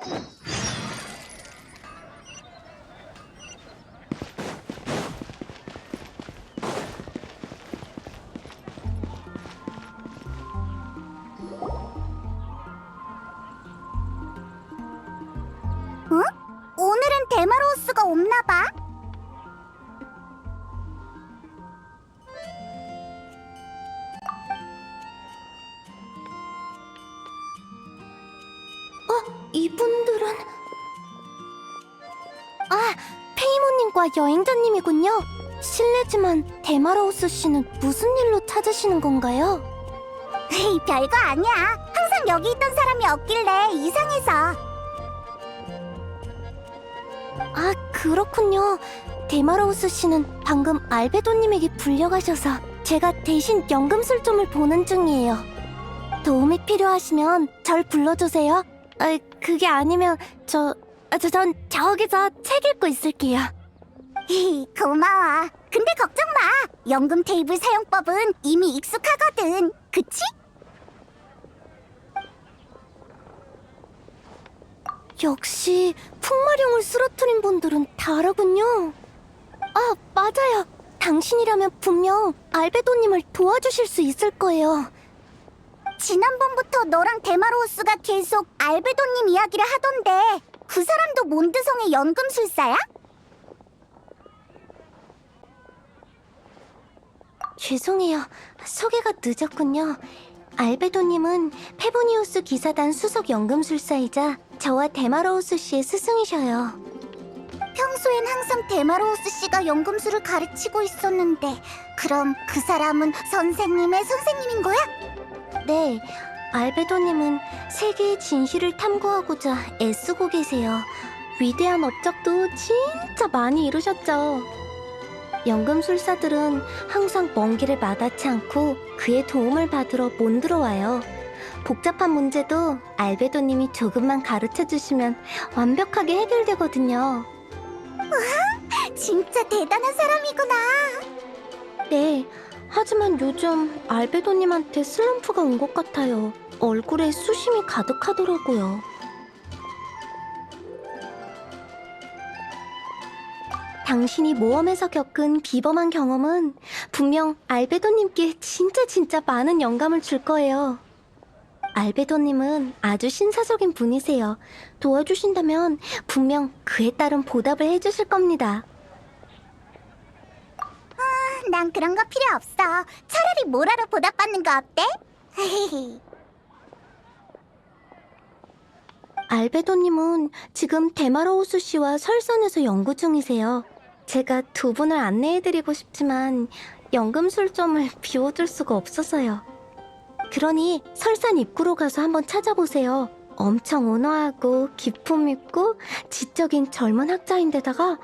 응? 오늘은 데마로우스가 없나봐. 이분들은... 아, 페이모님과 여행자님이군요. 실례지만 데마로우스 씨는 무슨 일로 찾으시는 건가요? 에이, 별거 아니야. 항상 여기 있던 사람이 없길래 이상해서. 아, 그렇군요. 데마로우스 씨는 방금 알베도님에게 불려가셔서 제가 대신 연금술점을 보는 중이에요. 도움이 필요하시면 절 불러주세요. 그게 아니면 전 저기서 책 읽고 있을게요. 고마워. 근데 걱정 마. 연금 테이블 사용법은 이미 익숙하거든. 그치? 역시 풍마룡을 쓰러뜨린 분들은 다르군요. 아, 맞아요. 당신이라면 분명 알베도님을 도와주실 수 있을 거예요. 지난번부터 너랑 데마로우스가 계속 알베도님 이야기를 하던데 그 사람도 몬드성의 연금술사야? 죄송해요. 소개가 늦었군요. 알베도님은 페보니우스 기사단 수석 연금술사이자 저와 데마로우스 씨의 스승이셔요. 평소엔 항상 데마로우스 씨가 연금술을 가르치고 있었는데 그럼 그 사람은 선생님의 선생님인 거야? 네, 알베도님은 세계의 진실을 탐구하고자 애쓰고 계세요. 위대한 업적도 진짜 많이 이루셨죠. 연금술사들은 항상 먼 길을 마다치 않고 그의 도움을 받으러 몬드로 와요. 복잡한 문제도 알베도님이 조금만 가르쳐주시면 완벽하게 해결되거든요. 와, 진짜 대단한 사람이구나. 네, 하지만 요즘 알베도님한테 슬럼프가 온 것 같아요. 얼굴에 수심이 가득하더라고요. 당신이 모험에서 겪은 비범한 경험은 분명 알베도님께 진짜 많은 영감을 줄 거예요. 알베도님은 아주 신사적인 분이세요. 도와주신다면 분명 그에 따른 보답을 해주실 겁니다. 난 그런 거 필요 없어. 차라리 모라로 보답받는 거 어때? 알베도님은 지금 데마로우스 씨와 설산에서 연구 중이세요. 제가 두 분을 안내해드리고 싶지만 연금술점을 비워둘 수가 없어서요. 그러니 설산 입구로 가서 한번 찾아보세요. 엄청 온화하고 기품 있고 지적인 젊은 학자인데다가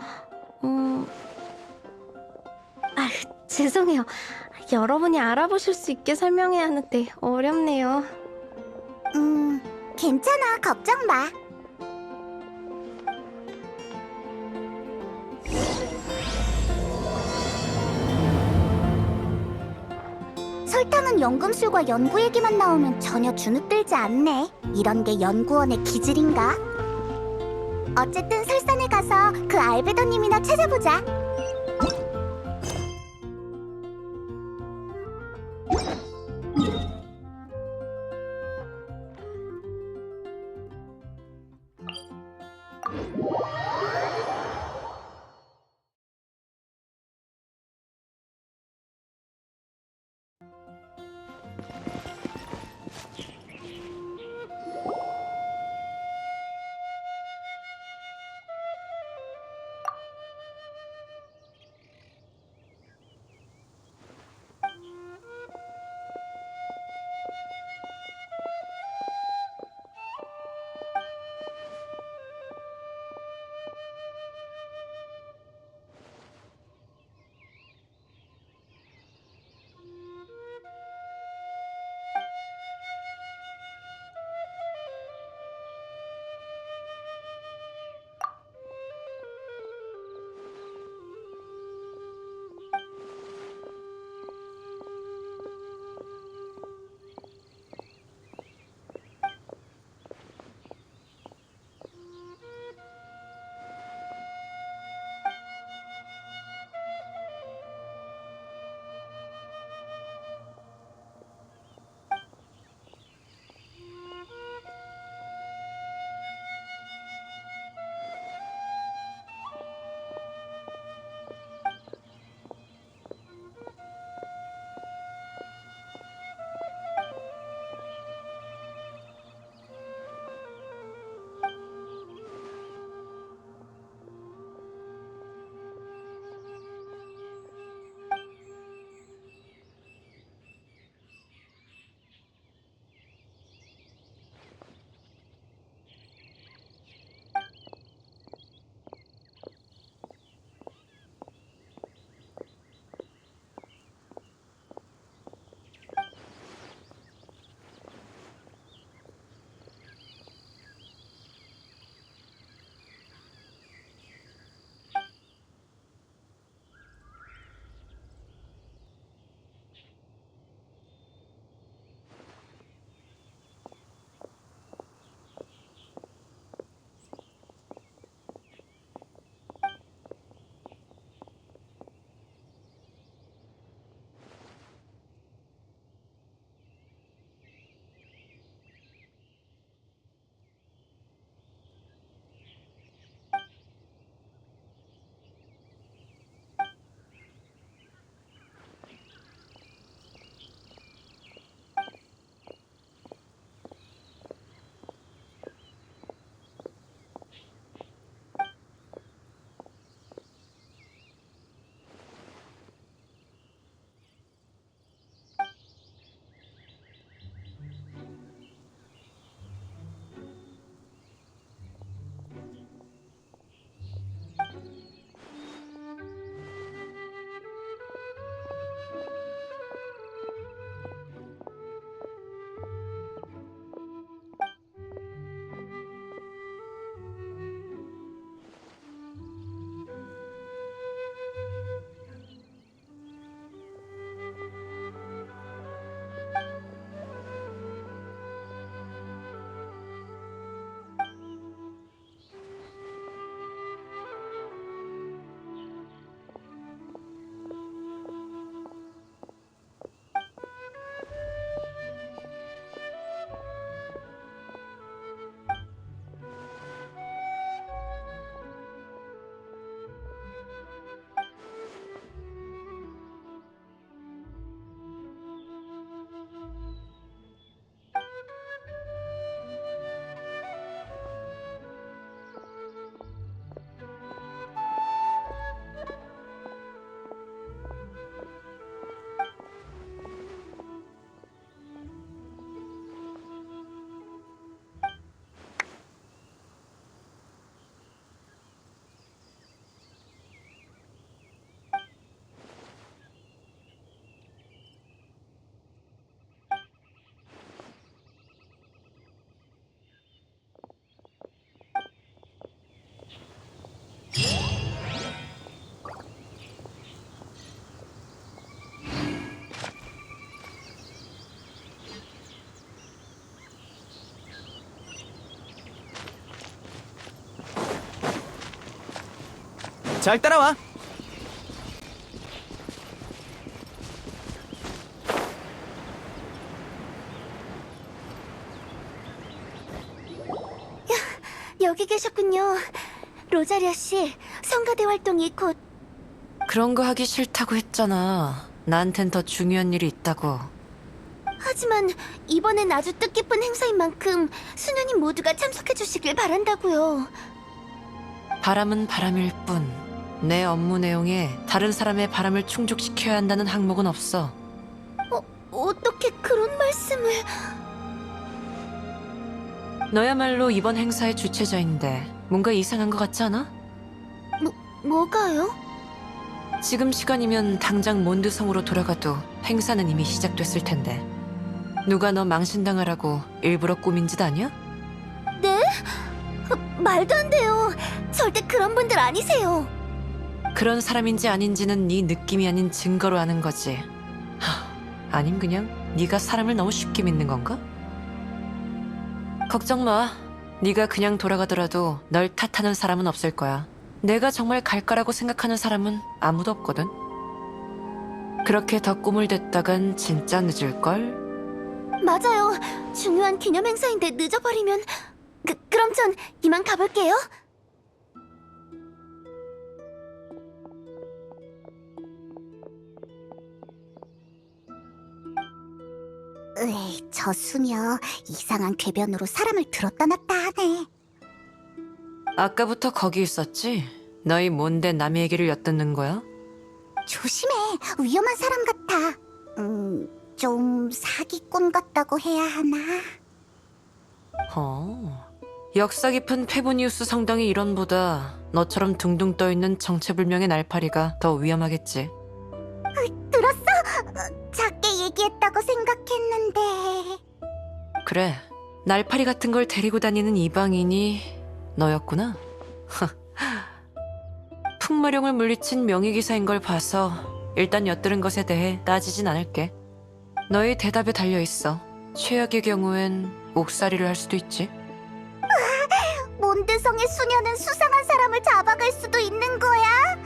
죄송해요. 여러분이 알아보실 수 있게 설명해야 하는데 어렵네요. 괜찮아. 걱정 마. 설탕은 연금술과 연구 얘기만 나오면 전혀 주눅들지 않네. 이런 게 연구원의 기질인가? 어쨌든 설산에 가서 그 알베도님이나 찾아보자. 잘 따라와. 여기 계셨군요. 로자리아 씨, 성가대 활동이 곧... 그런 거 하기 싫다고 했잖아. 나한텐 더 중요한 일이 있다고. 하지만 이번엔 아주 뜻깊은 행사인 만큼 수녀님 모두가 참석해 주시길 바란다고요. 바람은 바람일 뿐. 내 업무 내용에 다른 사람의 바람을 충족시켜야 한다는 항목은 없어. 어떻게 그런 말씀을... 너야말로 이번 행사의 주최자인데 뭔가 이상한 것 같지 않아? 뭐가요? 지금 시간이면 당장 몬드성으로 돌아가도 행사는 이미 시작됐을 텐데. 누가 너 망신당하라고 일부러 꾸민 짓 아니야? 네? 말도 안 돼요. 절대 그런 분들 아니세요. 그런 사람인지 아닌지는 네 느낌이 아닌 증거로 아는 거지. 아님 그냥 네가 사람을 너무 쉽게 믿는 건가? 걱정 마. 네가 그냥 돌아가더라도 널 탓하는 사람은 없을 거야. 내가 정말 갈 거라고 생각하는 사람은 아무도 없거든. 그렇게 더 꿈을 댔다간 진짜 늦을걸? 맞아요. 중요한 기념 행사인데 늦어버리면... 그럼 전 이만 가볼게요. 저 수녀 이상한 궤변으로 사람을 들었다 놨다 하네. 아까부터 거기 있었지? 너희 뭔데 남의 얘기를 엿듣는 거야? 조심해. 위험한 사람 같아. 좀 사기꾼 같다고 해야 하나? 역사 깊은 페보니우스 성당의 일원보다 너처럼 둥둥 떠있는 정체불명의 날파리가 더 위험하겠지. 들었어? 작게 얘기했다고 생각했는데... 그래, 날파리 같은 걸 데리고 다니는 이방인이 너였구나. 풍마룡을 물리친 명예기사인 걸 봐서 일단 엿들은 것에 대해 따지진 않을게. 너의 대답에 달려있어. 최악의 경우엔 옥살이를 할 수도 있지. 몬드성의 수녀는 수상한 사람을 잡아갈 수도 있는 거야?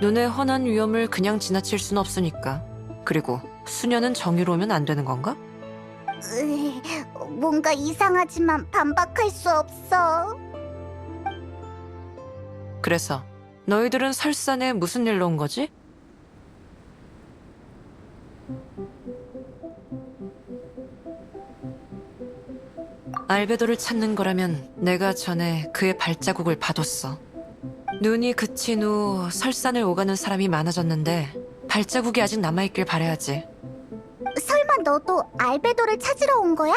눈에 훤한 위험을 그냥 지나칠 순 없으니까. 그리고 수녀는 정의로우면 안 되는 건가? 뭔가 이상하지만 반박할 수 없어. 그래서 너희들은 설산에 무슨 일로 온 거지? 알베도를 찾는 거라면 내가 전에 그의 발자국을 봐뒀어. 눈이 그친 후 설산을 오가는 사람이 많아졌는데 발자국이 아직 남아있길 바라야지. 설마 너도 알베도를 찾으러 온 거야?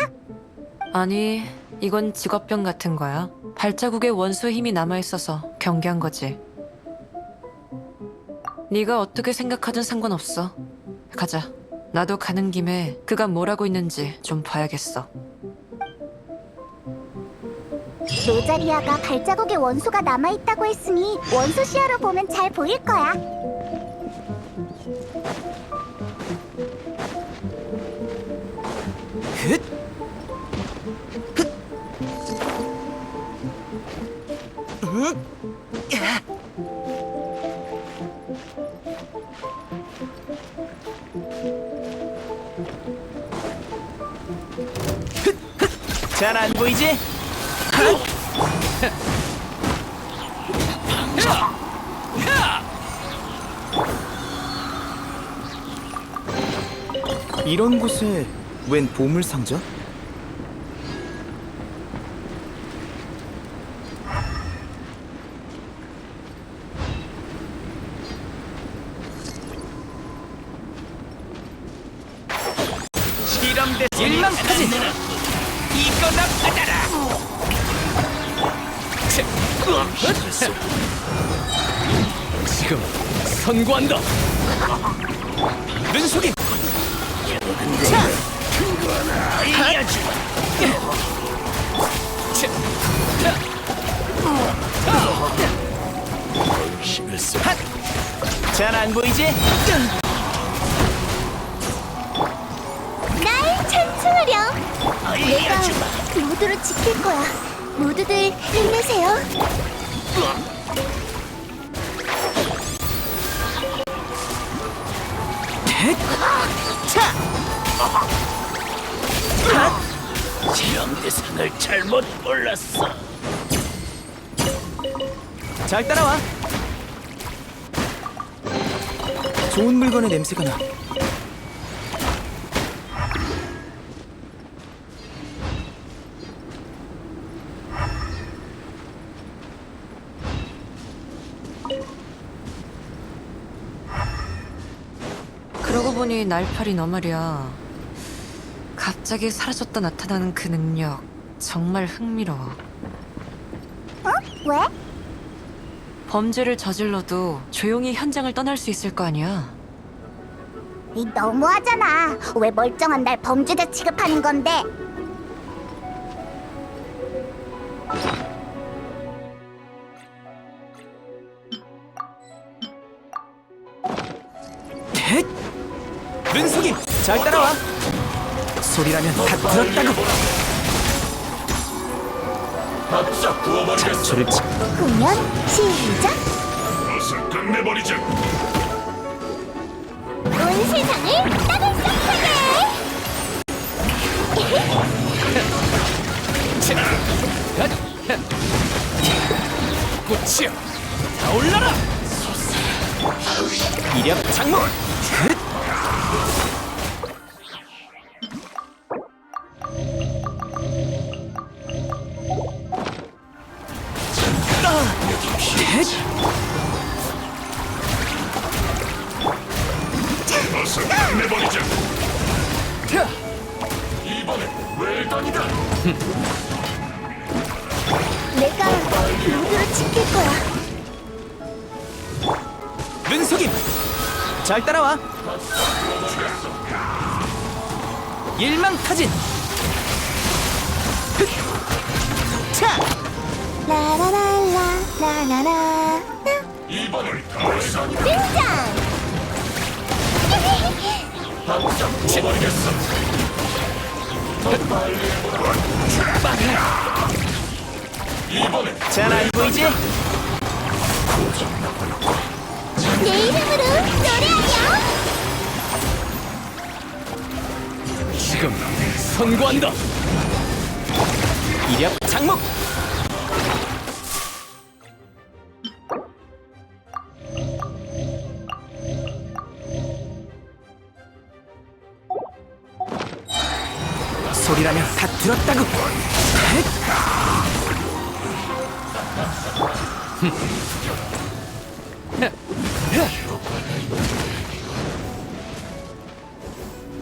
아니, 이건 직업병 같은 거야. 발자국에 원소의 힘이 남아있어서 경계한 거지. 네가 어떻게 생각하든 상관없어. 가자. 나도 가는 김에 그가 뭘 하고 있는지 좀 봐야겠어. 로자리아가 발자국에 원소가 남아있다고 했으니 원소 시야로 보면 잘 보일 거야. 흣! 잘 안 보이지? 이런 곳에 웬 보물 상자? 실험대 일망타진 이거나 받아라. 지금 선고한다. 눈속임. 자, 알려주. 잘 안 보이지? 날 찬송하렴. 내가 모두를 지킬 거야. 모두들 힘내세요. 시험 대상을 잘못 골랐어. 잘 따라와. 좋은 물건의 냄새가 나. 그러고 보니 날파리 너 말이야. 갑자기 사라졌다 나타나는 그 능력 정말 흥미로워. 왜? 범죄를 저질러도 조용히 현장을 떠날 수 있을 거 아니야. 너무하잖아. 왜 멀쩡한 날 범죄자 취급하는 건데? 눈속임. 잘 따라와. 소리라면 다 들었다고. 잡초를 치. 공연 시작. 어서 끝내버리자. 온 세상을 따뜻하게. 꽃이여, 타올라라. 이력 장목. 어서 끝내버리자. 이번엔 외곽이다. 내가 모두를 지킬 거야. 눈속임. 잘 따라와. 일망타진. 라라라라 라라라 이번엔 외곽이다. 등장. 죽어버리겠어. 이번엔 잘 안 보이지? 내 이름으로 노래하렴. 지금 선고한다. 이력 장목. 소리라면 다 들었다고.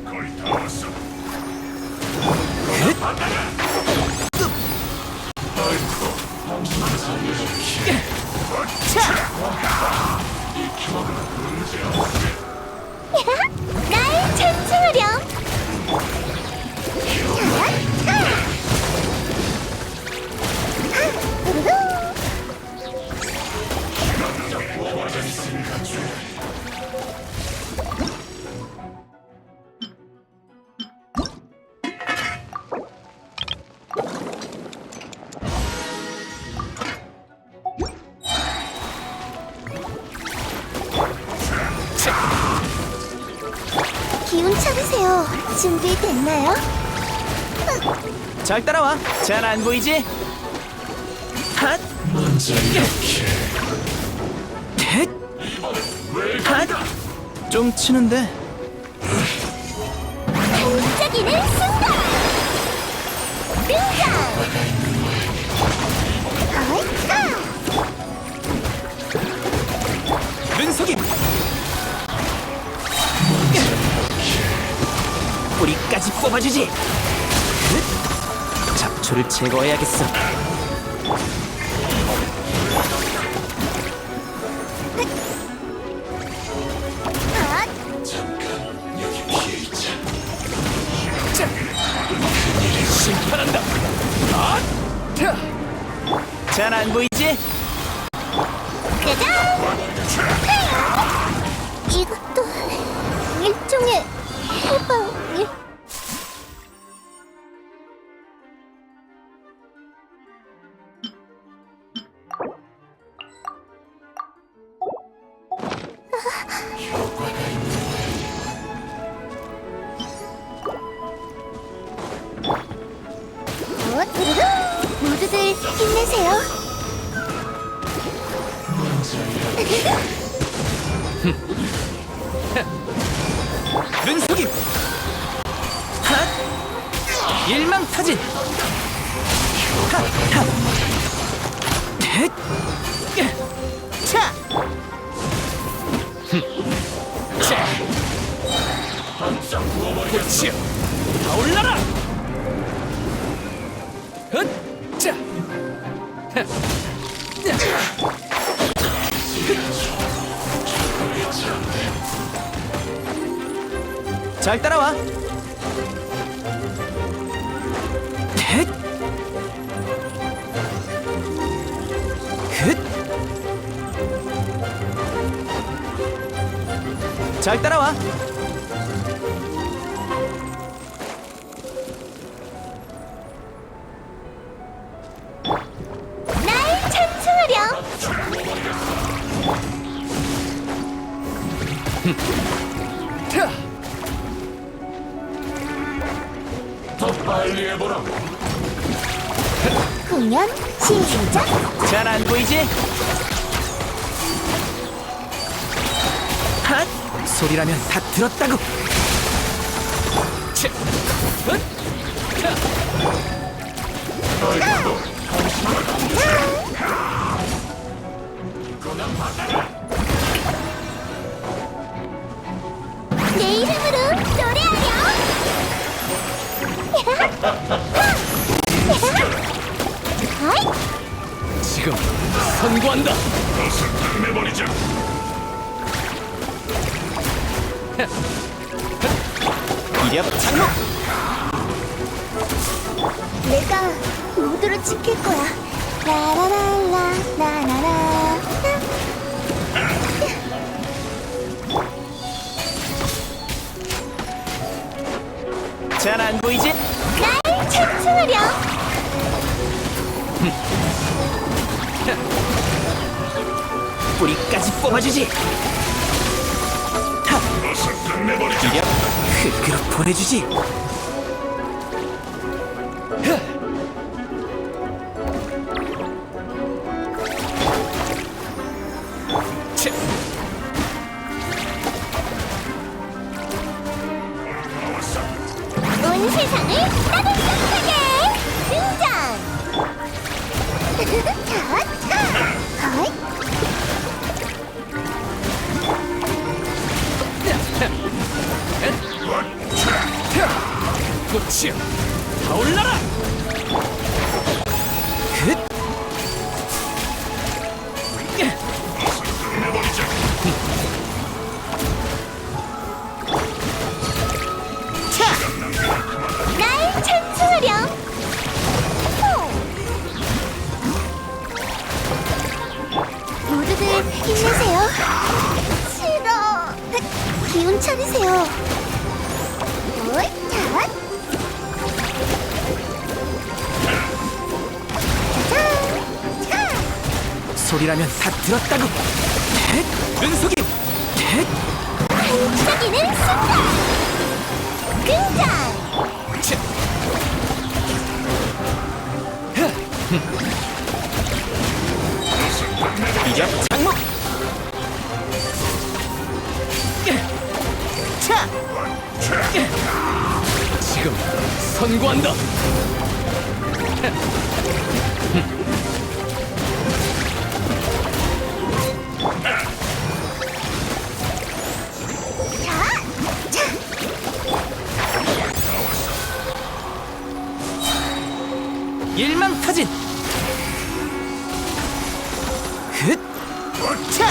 거의 다 왔어. 날 찬송하렴. 기운 차리세요. 준비됐나요? 잘 따라와. 잘 안 보이지? 핫. 헷. 핫. 좀 치는데. 반짝이는 순간. 등장. 눈속임. 뿌리까지 뽑아주지. 잡초를 제거해야겠어. 심판한다. 잘 안 보이지? 이것도 일종의 해방이. 모두들 힘내세요. 눈속임. 핫. 일망타진. 핫. 넷. 차. 한장 부어버리겠어. 치어 타올라라. 자. 잘 따라와. 넷. 긋. 잘 따라와. 날 찬송하렴. 더 빨리 해보라고. 공연 시작. 잘 안 보이지? 핫! 소리라면 다 들었다고. 치. 내 이름으로 노래하렴. 지금 선고한다. 어서 끝내버리자. 이력 장로. 내가 모두를 지킬 거야. 라라라라 라라라. 잘 안 보이지? 날 찬송하렴. 뿌리까지 뽑아주지. 하! 어서 끝내버리자. 이력 흙으로 보내주지. 치. 온 세상을 따뜻하게 등장. 헛. 꽃이여 타올라라. 긋! 끝내버리자. 날 찬송하렴. 모두들 힘내세요. 싫어. 기운 차리세요. 옳다. 소리라면 다 들었다고. 넷! 눈속임. 넷! 반짝이는 순간 등장. 치. 이력 장로. 차! 지금 선고한다. 일망타진. 긋! 차!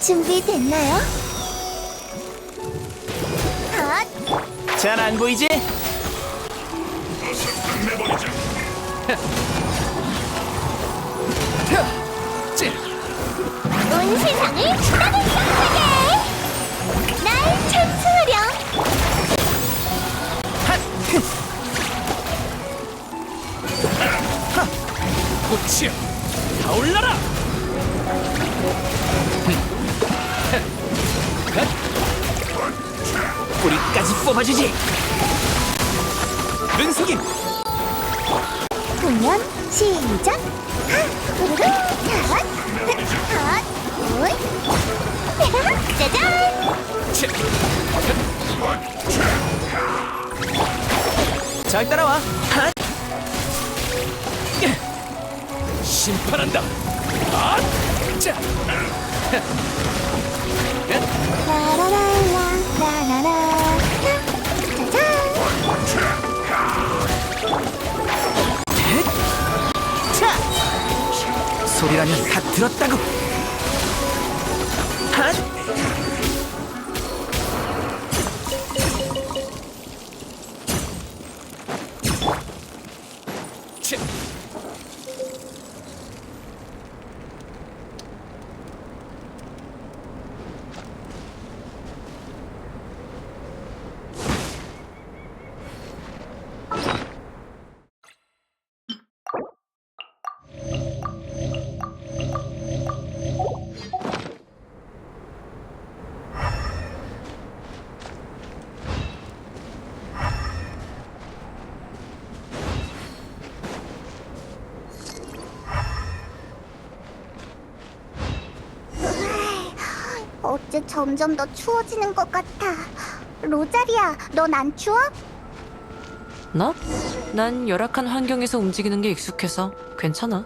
준비됐나요? 헛. 잘 안 보이지? 어서 끝내버리자. 치. 온 세상을 따뜻하게 날 찬송하렴. 핫! 흠! 꽃이여 타올라라. 뿌리까지 뽑아주지. 눈속임. 공연 시작! 하! 우르르! 핫! 핫! 오이! 짜잔! 치! 잘 따라와. 핫! 심판한다. 아! 자! 라라라라 라라라 짜잔! 차! 소리라면 다 들었다고. 핫! 치! 어째 점점 더 추워지는 것 같아. 로자리야, 넌 안 추워? 나? 난 열악한 환경에서 움직이는 게 익숙해서 괜찮아.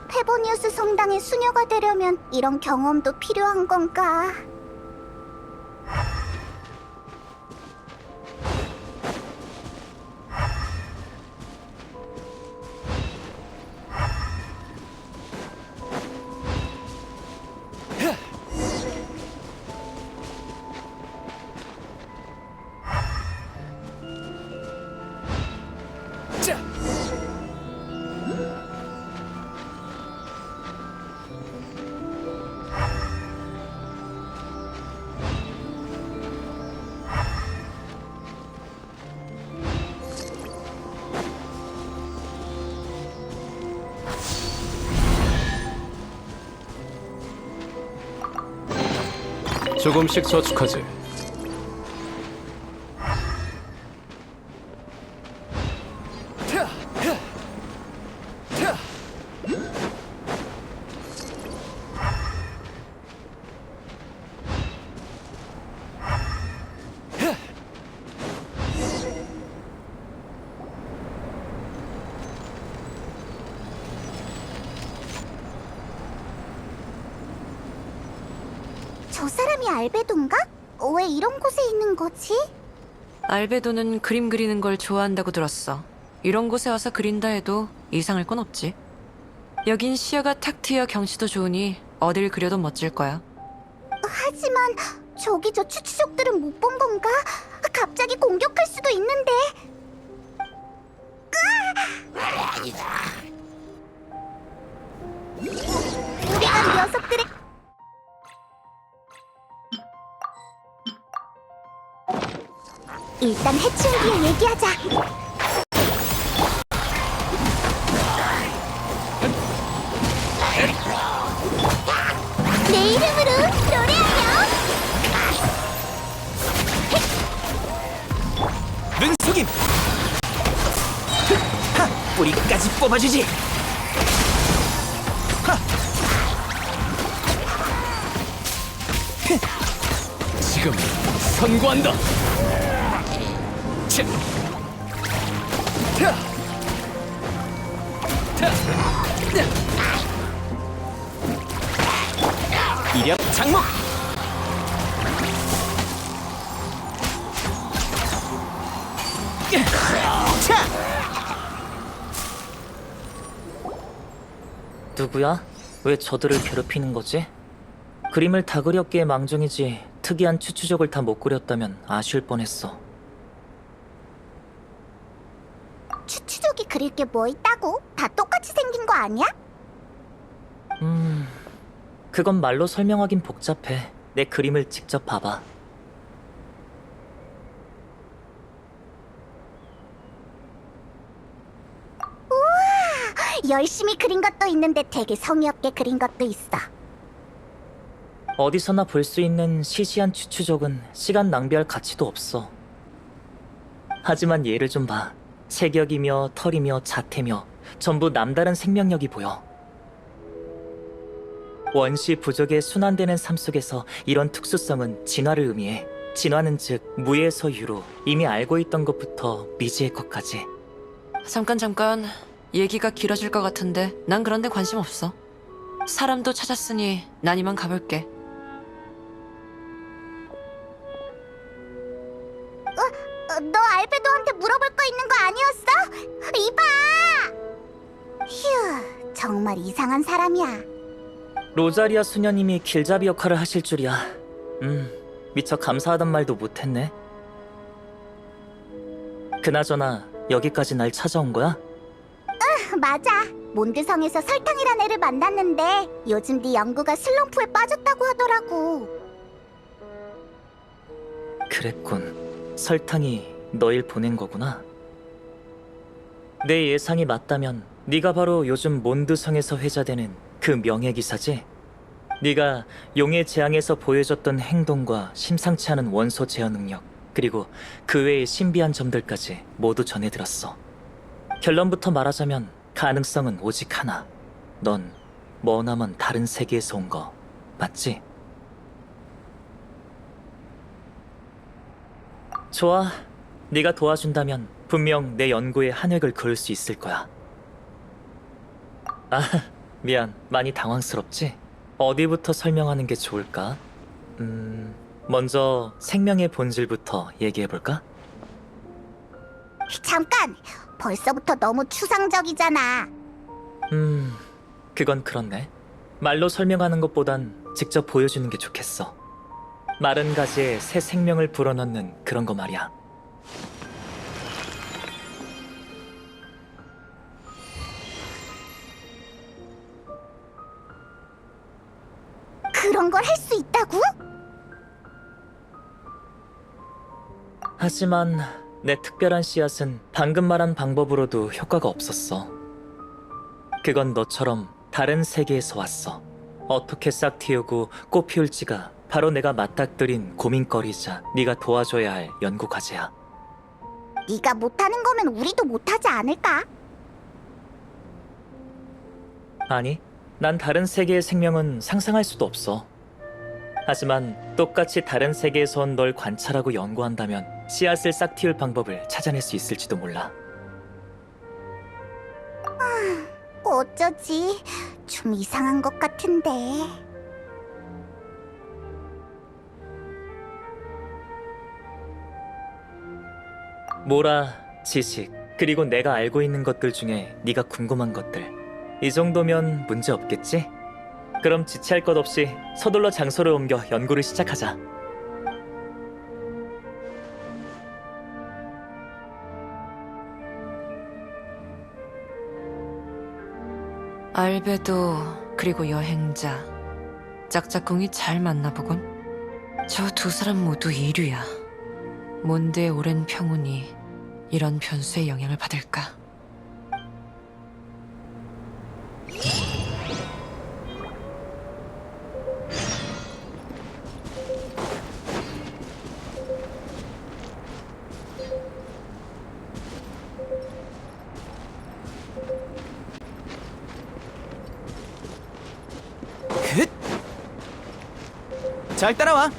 페보니우스 성당의 수녀가 되려면 이런 경험도 필요한 건가? 자! 조금씩 저축하지. 저 사람이 알베도인가? 왜 이런 곳에 있는 거지? 알베도는 그림 그리는 걸 좋아한다고 들었어. 이런 곳에 와서 그린다 해도 이상할 건 없지. 여긴 시야가 탁 트여 경치도 좋으니 어딜 그려도 멋질 거야. 하지만 저기 저 추추족들은 못 본 건가? 갑자기 공격할 수도 있는데. 우리가 녀석들의 일단 해치운 뒤에 얘기하자. 내 이름으로 노래하렴. 눈속임. 하! 뿌리까지 뽑아주지. 하! 지금 선고한다. 치! 타! 타! 이력 장목. 차! 누구야? 왜 저들을 괴롭히는 거지? 그림을 다 그렸기에 망정이지 특이한 추추족을 다 못 그렸다면 아쉬울 뻔했어. 추추족이 그릴 게 뭐 있다고? 다 똑같이 생긴 거 아니야? 그건 말로 설명하긴 복잡해. 내 그림을 직접 봐봐. 열심히 그린 것도 있는데 되게 성의 없게 그린 것도 있어. 어디서나 볼 수 있는 시시한 추추족은 시간 낭비할 가치도 없어. 하지만 얘를 좀 봐. 체격이며 털이며 자태며 전부 남다른 생명력이 보여. 원시 부족의 순환되는 삶 속에서 이런 특수성은 진화를 의미해. 진화는 즉 무에서 유로, 이미 알고 있던 것부터 미지의 것까지. 잠깐. 얘기가 길어질 것 같은데 난 그런 데 관심 없어. 사람도 찾았으니 난 이만 가볼게. 너 알베도한테 물어볼 거 있는 거 아니었어? 이봐! 휴, 정말 이상한 사람이야. 로자리아 수녀님이 길잡이 역할을 하실 줄이야. 미처 감사하단 말도 못했네. 그나저나 여기까지 날 찾아온 거야? 맞아. 몬드성에서 설탕이란 애를 만났는데 요즘 네 연구가 슬럼프에 빠졌다고 하더라고. 그랬군. 설탕이 너일 보낸 거구나. 내 예상이 맞다면 네가 바로 요즘 몬드성에서 회자되는 그 명예기사지? 네가 용의 재앙에서 보여줬던 행동과 심상치 않은 원소 제어 능력, 그리고 그 외의 신비한 점들까지 모두 전해들었어. 결론부터 말하자면 가능성은 오직 하나. 넌 머나먼 다른 세계에서 온 거 맞지? 좋아. 네가 도와준다면 분명 내 연구에 한 획을 그을 수 있을 거야. 아, 미안. 많이 당황스럽지? 어디부터 설명하는 게 좋을까? 먼저 생명의 본질부터 얘기해볼까? 잠깐! 벌써부터 너무 추상적이잖아. 그건 그렇네. 말로 설명하는 것보단 직접 보여주는 게 좋겠어. 마른 가지에 새 생명을 불어넣는 그런 거 말이야. 그런 걸 할 수 있다고? 하지만 내 특별한 씨앗은 방금 말한 방법으로도 효과가 없었어. 그건 너처럼 다른 세계에서 왔어. 어떻게 싹 틔우고 꽃 피울지가 바로 내가 맞닥뜨린 고민거리자 네가 도와줘야 할 연구 과제야. 네가 못하는 거면 우리도 못하지 않을까? 아니, 난 다른 세계의 생명은 상상할 수도 없어. 하지만 똑같이 다른 세계에서 온 널 관찰하고 연구한다면 씨앗을 싹 틔울 방법을 찾아낼 수 있을지도 몰라. 어쩌지? 좀 이상한 것 같은데. 모라, 지식, 그리고 내가 알고 있는 것들 중에 네가 궁금한 것들. 이 정도면 문제 없겠지? 그럼 지체할 것 없이 서둘러 장소를 옮겨 연구를 시작하자. 알베도 그리고 여행자 짝짝꿍이 잘 맞나 보군. 저 두 사람 모두 이류야. 몬드의 오랜 평온이 이런 변수의 영향을 받을까? 잘 따라와.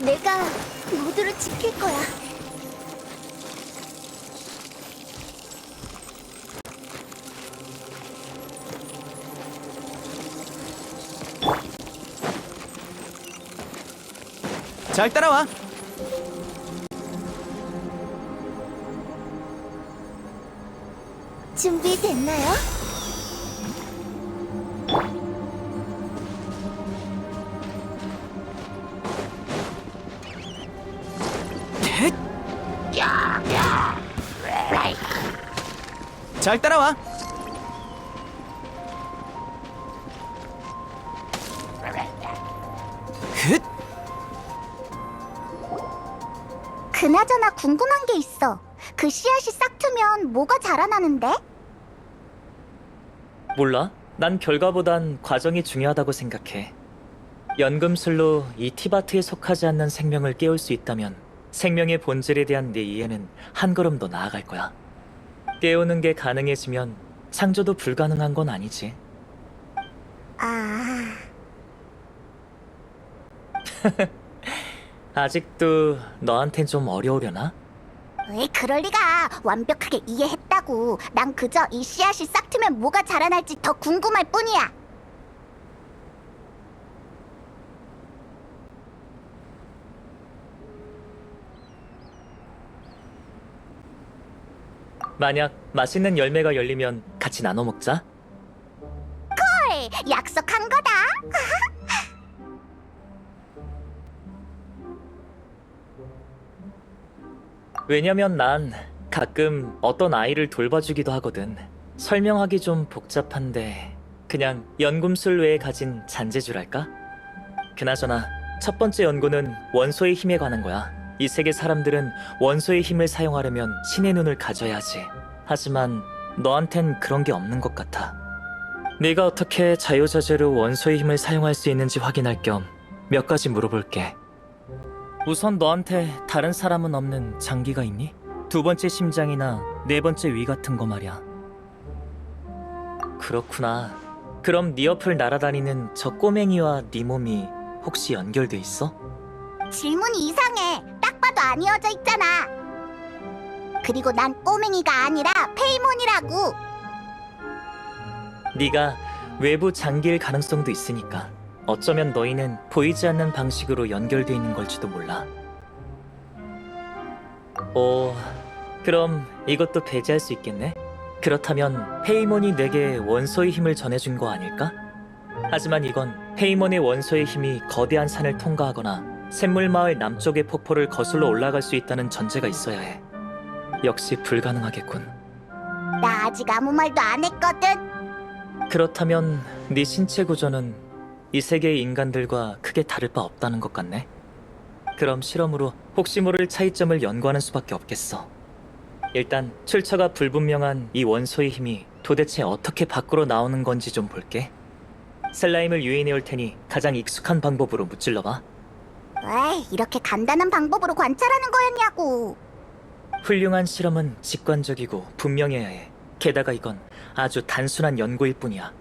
내가 모두를 지킬 거야. 잘 따라와. 준비됐나요? 잘 따라와. 그나저나 궁금한 게 있어. 그 씨앗이 싹 트면 뭐가 자라나는데? 몰라? 난 결과보단 과정이 중요하다고 생각해. 연금술로 이 티바트에 속하지 않는 생명을 깨울 수 있다면 생명의 본질에 대한 내 이해는 한 걸음 더 나아갈 거야. 깨우는 게 가능해지면 창조도 불가능한 건 아니지. 아, 아직도 너한텐 좀 어려우려나? 왜 그럴 리가. 완벽하게 이해했다고. 난 그저 이 씨앗이 싹 트면 뭐가 자라날지 더 궁금할 뿐이야. 만약 맛있는 열매가 열리면 같이 나눠 먹자. 헐, 약속한 거다. 왜냐면 난 가끔 어떤 아이를 돌봐주기도 하거든. 설명하기 좀 복잡한데 그냥 연금술 외에 가진 잔재주랄까? 그나저나 첫 번째 연구는 원소의 힘에 관한 거야. 이 세계 사람들은 원소의 힘을 사용하려면 신의 눈을 가져야 하지. 하지만 너한텐 그런 게 없는 것 같아. 네가 어떻게 자유자재로 원소의 힘을 사용할 수 있는지 확인할 겸 몇 가지 물어볼게. 우선 너한테 다른 사람은 없는 장기가 있니? 두 번째 심장이나 네 번째 위 같은 거 말이야. 그렇구나. 그럼 네 옆을 날아다니는 저 꼬맹이와 네 몸이 혹시 연결돼 있어? 질문이 이상해. 딱 봐도 안 이어져 있잖아. 그리고 난 꼬맹이가 아니라 페이몬이라고. 네가 외부 장기일 가능성도 있으니까 어쩌면 너희는 보이지 않는 방식으로 연결돼 있는 걸지도 몰라. 그럼 이것도 배제할 수 있겠네? 그렇다면 페이몬이 내게 원소의 힘을 전해준 거 아닐까? 하지만 이건 페이몬의 원소의 힘이 거대한 산을 통과하거나 샘물마을 남쪽의 폭포를 거슬러 올라갈 수 있다는 전제가 있어야 해. 역시 불가능하겠군. 나 아직 아무 말도 안 했거든. 그렇다면 네 신체 구조는 이 세계의 인간들과 크게 다를 바 없다는 것 같네. 그럼 실험으로 혹시 모를 차이점을 연구하는 수밖에 없겠어. 일단 출처가 불분명한 이 원소의 힘이 도대체 어떻게 밖으로 나오는 건지 좀 볼게. 슬라임을 유인해 올 테니 가장 익숙한 방법으로 무찔러봐. 왜 이렇게 간단한 방법으로 관찰하는 거였냐고. 훌륭한 실험은 직관적이고 분명해야 해. 게다가 이건 아주 단순한 연구일 뿐이야.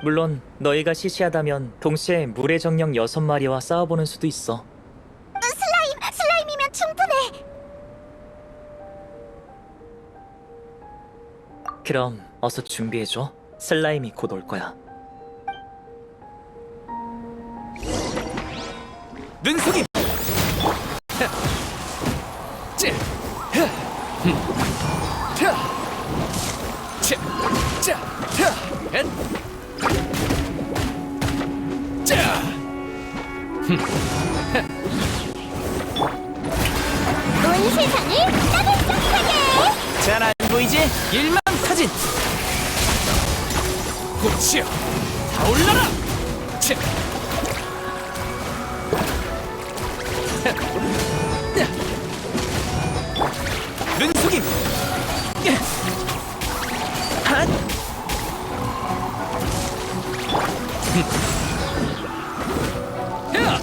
물론 너희가 시시하다면 동시에 물의 정령 6마리와 싸워보는 수도 있어. 슬라임이면 충분해. 그럼 어서 준비해줘. 슬라임이 곧 올 거야. 눈속임! 온 세상을 따뜻하게. 잘 안 보이지? 일망타진! 꽃이여! 타올라라! 눈속임! 핫! 야!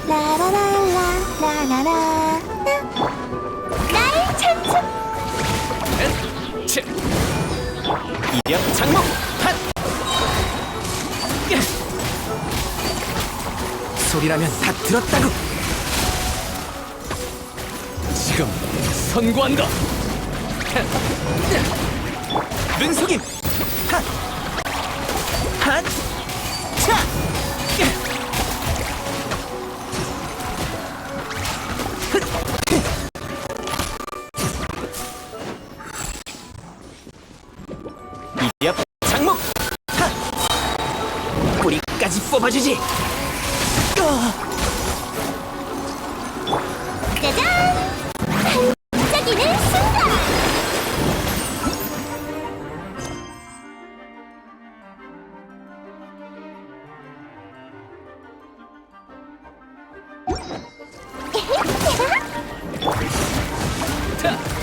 라라라라 나의 찬송. 이력 장목! 소리라면 다 들었다고! 지금 선고한다! 눈속임! 핫! 핫! 차! 이력 장목! 뿌리까지 뽑아주지! 짜잔! 반짝이는 순간.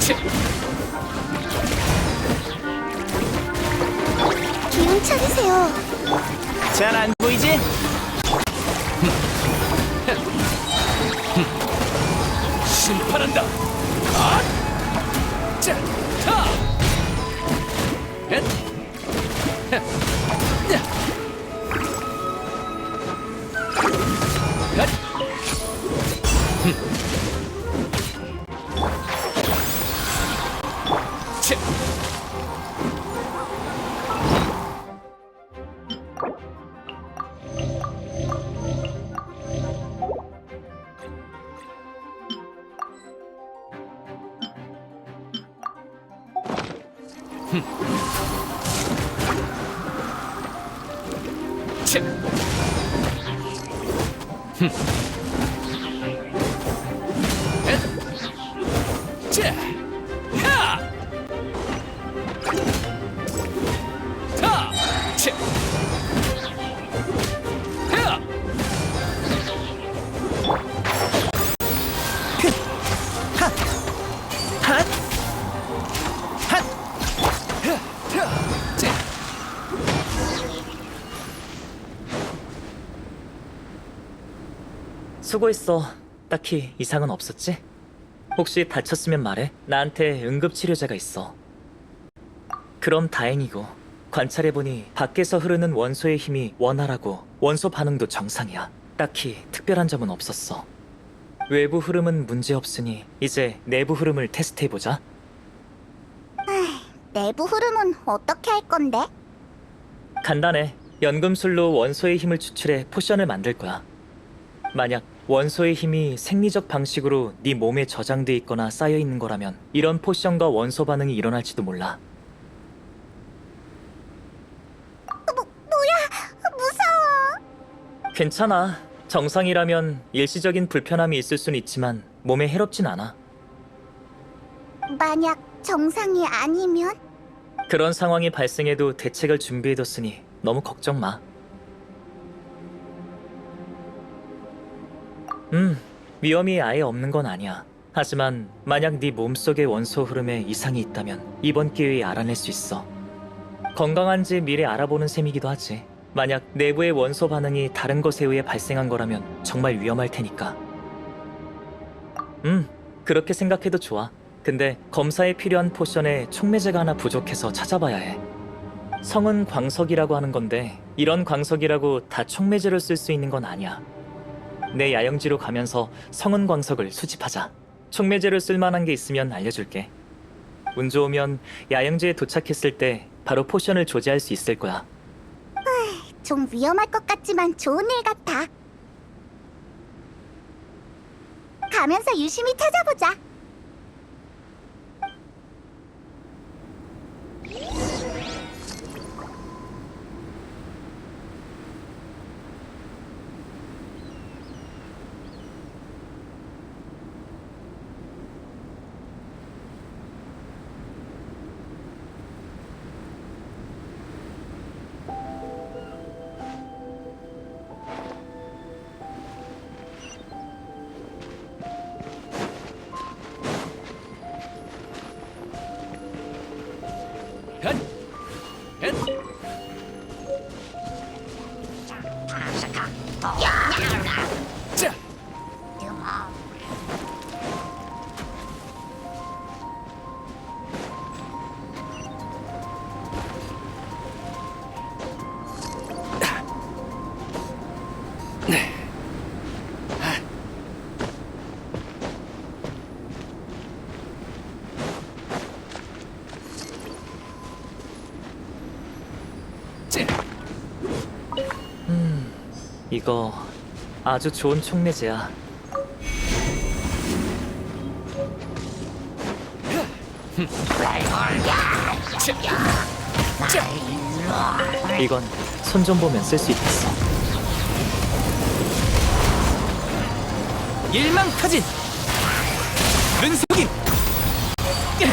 치! 기운 차리세요. 잘 안 보이지? 심판한다. 아! 자, 타! 헷! 헷! 야! 헷! 치! 치! 헷! 자! 하! 타! 치! 하! 핫! 핫! 치! 수고했어. 딱히 이상은 없었지? 혹시 다쳤으면 말해. 나한테 응급치료제가 있어. 그럼 다행이고, 관찰해보니 밖에서 흐르는 원소의 힘이 원활하고 원소 반응도 정상이야. 딱히 특별한 점은 없었어. 외부 흐름은 문제없으니 이제 내부 흐름을 테스트해보자. 내부 흐름은 어떻게 할 건데? 간단해. 연금술로 원소의 힘을 추출해 포션을 만들 거야. 만약 원소의 힘이 생리적 방식으로 네 몸에 저장돼 있거나 쌓여 있는 거라면 이런 포션과 원소 반응이 일어날지도 몰라. 무서워. 괜찮아. 정상이라면 일시적인 불편함이 있을 순 있지만 몸에 해롭진 않아. 만약 정상이 아니면? 그런 상황이 발생해도 대책을 준비해뒀으니 너무 걱정 마. 위험이 아예 없는 건 아니야. 하지만 만약 네 몸속의 원소 흐름에 이상이 있다면 이번 기회에 알아낼 수 있어. 건강한지 미리 알아보는 셈이기도 하지. 만약 내부의 원소 반응이 다른 것에 의해 발생한 거라면 정말 위험할 테니까. 그렇게 생각해도 좋아. 근데 검사에 필요한 포션에 촉매제가 하나 부족해서 찾아봐야 해. 성은 광석이라고 하는 건데 이런 광석이라고 다 촉매제를 쓸 수 있는 건 아니야. 내 야영지로 가면서 성은 광석을 수집하자. 촉매제를 쓸 만한 게 있으면 알려줄게. 운 좋으면 야영지에 도착했을 때 바로 포션을 조제할 수 있을 거야. 좀 위험할 것 같지만 좋은 일 같아. 가면서 유심히 찾아보자. 헷! 헷! 자! 자! 이거 아주 좋은 촉매제야. 이건 손 좀 보면 쓸 수 있겠어. 일망타진! 능숙임! 헷!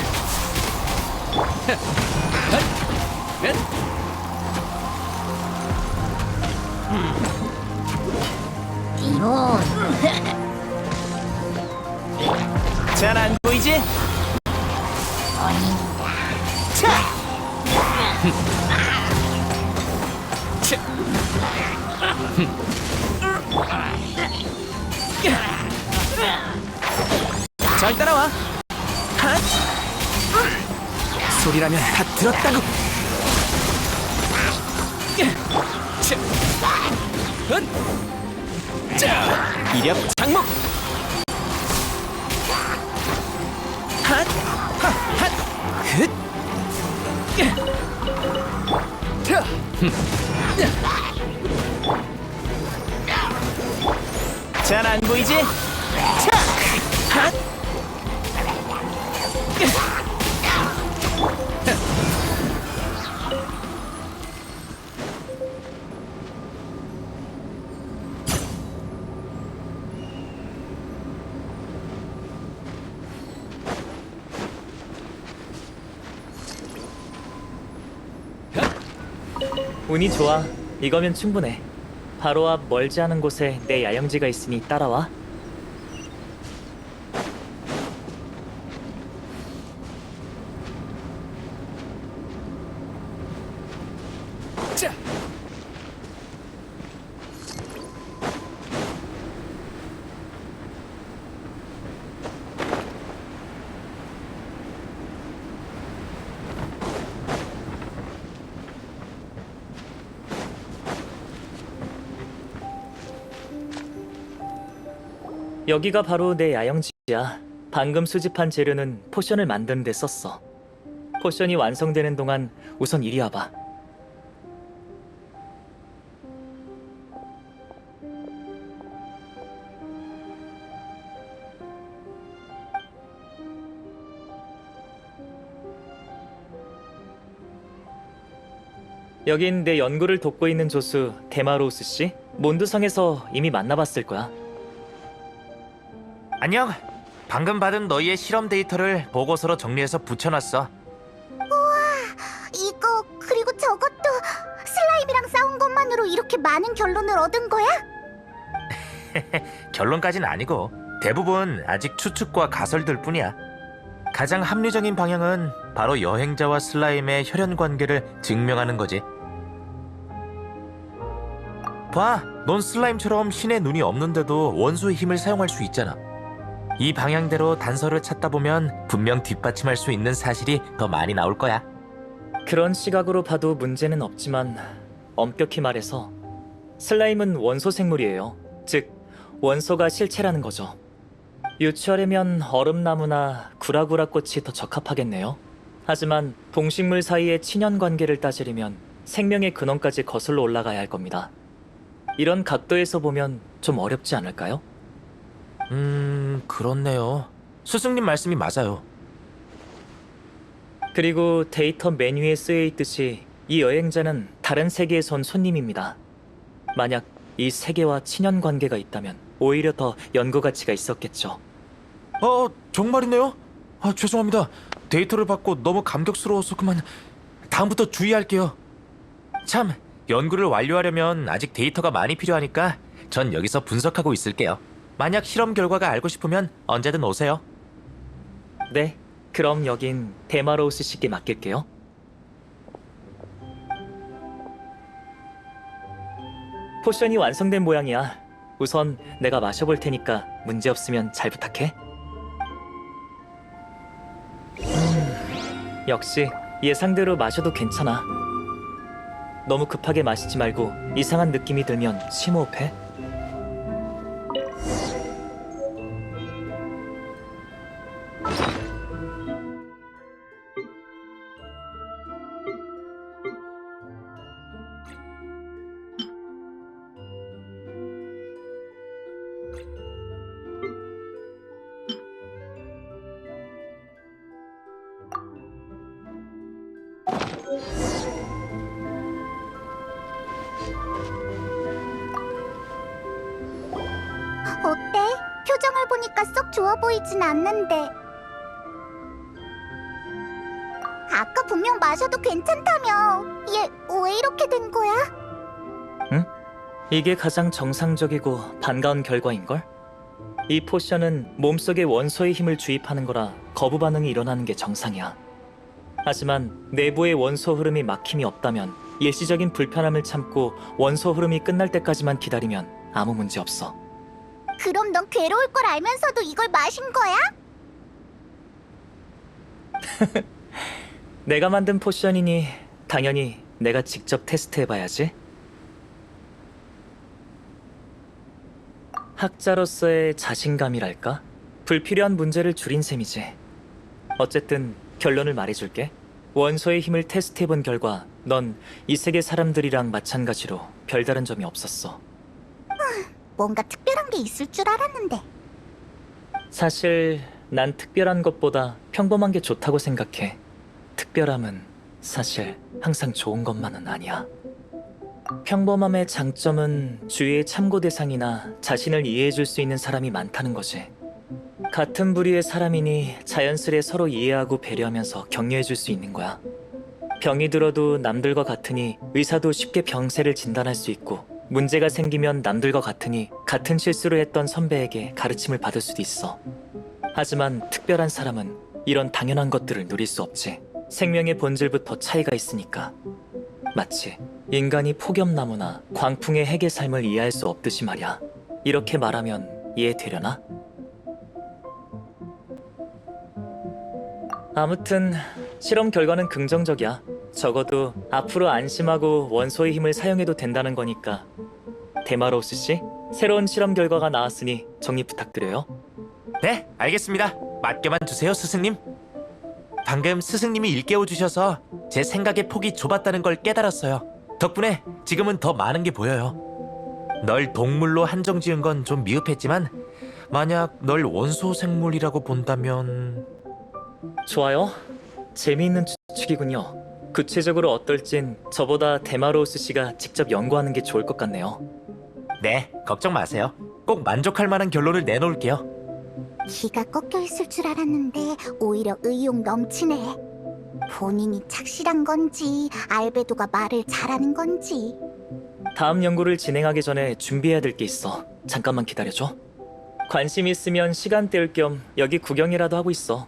잘 안 보이지? 잘 따라와. 핫! 소리라면 다 들었다고. 이력 장목. 핫! 핫! 흣! 잘 안 보이지? 차! 핫! 운이 좋아. 이거면 충분해. 바로 앞 멀지 않은 곳에 내 야영지가 있으니 따라와. 자, 여기가 바로 내 야영지야. 방금 수집한 재료는 포션을 만드는 데 썼어. 포션이 완성되는 동안 우선 이리 와봐. 여긴 내 연구를 돕고 있는 조수 데마로우스 씨. 몬드성에서 이미 만나봤을 거야. 안녕. 방금 받은 너희의 실험 데이터를 보고서로 정리해서 붙여놨어. 이거 그리고 저것도 슬라임이랑 싸운 것만으로 이렇게 많은 결론을 얻은 거야? 결론까진 아니고 대부분 아직 추측과 가설들 뿐이야. 가장 합리적인 방향은 바로 여행자와 슬라임의 혈연 관계를 증명하는 거지. 봐, 넌 슬라임처럼 신의 눈이 없는데도 원소의 힘을 사용할 수 있잖아. 이 방향대로 단서를 찾다 보면 분명 뒷받침할 수 있는 사실이 더 많이 나올 거야. 그런 시각으로 봐도 문제는 없지만 엄격히 말해서 슬라임은 원소 생물이에요. 즉, 원소가 실체라는 거죠. 유추하려면 얼음나무나 구라구라 꽃이 더 적합하겠네요. 하지만 동식물 사이의 친연 관계를 따지려면 생명의 근원까지 거슬러 올라가야 할 겁니다. 이런 각도에서 보면 좀 어렵지 않을까요? 그렇네요. 스승님 말씀이 맞아요. 그리고 데이터 메뉴에 쓰여 있듯이 이 여행자는 다른 세계에서 온 손님입니다. 만약 이 세계와 친연 관계가 있다면 오히려 더 연구 가치가 있었겠죠. 정말이네요? 죄송합니다. 데이터를 받고 너무 감격스러워서 그만. 다음부터 주의할게요. 참, 연구를 완료하려면 아직 데이터가 많이 필요하니까 전 여기서 분석하고 있을게요. 만약 실험 결과가 알고 싶으면 언제든 오세요. 네, 그럼 여긴 데마로우스 씨께 맡길게요. 포션이 완성된 모양이야. 우선 내가 마셔볼 테니까 문제 없으면 잘 부탁해. 역시 예상대로 마셔도 괜찮아. 너무 급하게 마시지 말고 이상한 느낌이 들면 심호흡해. 어때? 표정을 보니까 썩 좋아 보이진 않는데. 아까 분명 마셔도 괜찮다며. 얘 왜 이렇게 된 거야? 이게 가장 정상적이고 반가운 결과인걸? 이 포션은 몸속에 원소의 힘을 주입하는 거라 거부 반응이 일어나는 게 정상이야. 하지만 내부의 원소 흐름이 막힘이 없다면 일시적인 불편함을 참고 원소 흐름이 끝날 때까지만 기다리면 아무 문제 없어. 그럼 넌 괴로울 걸 알면서도 이걸 마신 거야? 내가 만든 포션이니 당연히 내가 직접 테스트해봐야지. 학자로서의 자신감이랄까? 불필요한 문제를 줄인 셈이지. 어쨌든 결론을 말해줄게. 원소의 힘을 테스트해본 결과 넌 이 세계 사람들이랑 마찬가지로 별다른 점이 없었어. 뭔가 특별한 게 있을 줄 알았는데. 사실 난 특별한 것보다 평범한 게 좋다고 생각해. 특별함은 사실 항상 좋은 것만은 아니야. 평범함의 장점은 주위의 참고 대상이나 자신을 이해해줄 수 있는 사람이 많다는 거지. 같은 부류의 사람이니 자연스레 서로 이해하고 배려하면서 격려해줄 수 있는 거야. 병이 들어도 남들과 같으니 의사도 쉽게 병세를 진단할 수 있고, 문제가 생기면 남들과 같으니 같은 실수를 했던 선배에게 가르침을 받을 수도 있어. 하지만 특별한 사람은 이런 당연한 것들을 누릴 수 없지. 생명의 본질부터 차이가 있으니까. 마치 인간이 폭염나무나 광풍의 핵의 삶을 이해할 수 없듯이 말이야. 이렇게 말하면 이해되려나? 아무튼 실험 결과는 긍정적이야. 적어도 앞으로 안심하고 원소의 힘을 사용해도 된다는 거니까. 데마로우스 씨, 새로운 실험 결과가 나왔으니 정리 부탁드려요. 네, 알겠습니다. 맡겨만 주세요, 스승님. 방금 스승님이 일깨워 주셔서 제 생각의 폭이 좁았다는 걸 깨달았어요. 덕분에 지금은 더 많은 게 보여요. 널 동물로 한정 지은 건 좀 미흡했지만 만약 널 원소 생물이라고 본다면... 좋아요. 재미있는 추측이군요. 구체적으로 어떨진 저보다 데마로우스 씨가 직접 연구하는 게 좋을 것 같네요. 네, 걱정 마세요. 꼭 만족할 만한 결론을 내놓을게요. 기가 꺾여 있을 줄 알았는데 오히려 의욕 넘치네. 본인이 착실한 건지 알베도가 말을 잘하는 건지. 다음 연구를 진행하기 전에 준비해야 될 게 있어. 잠깐만 기다려줘. 관심 있으면 시간 때울 겸 여기 구경이라도 하고 있어.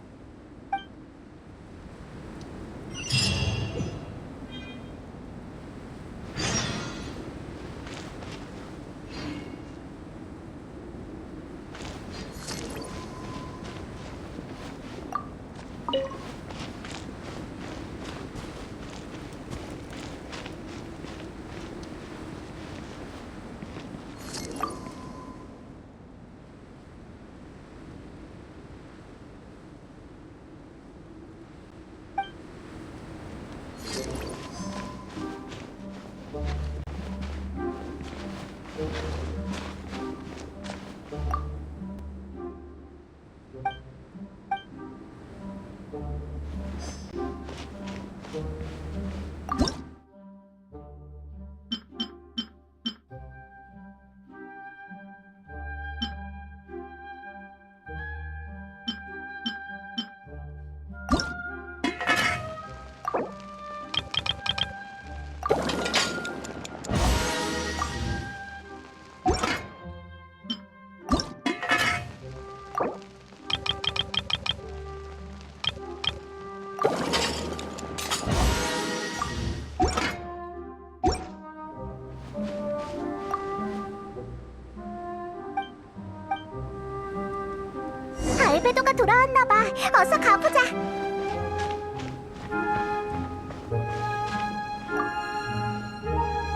알베도가 돌아왔나 봐. 어서 가보자.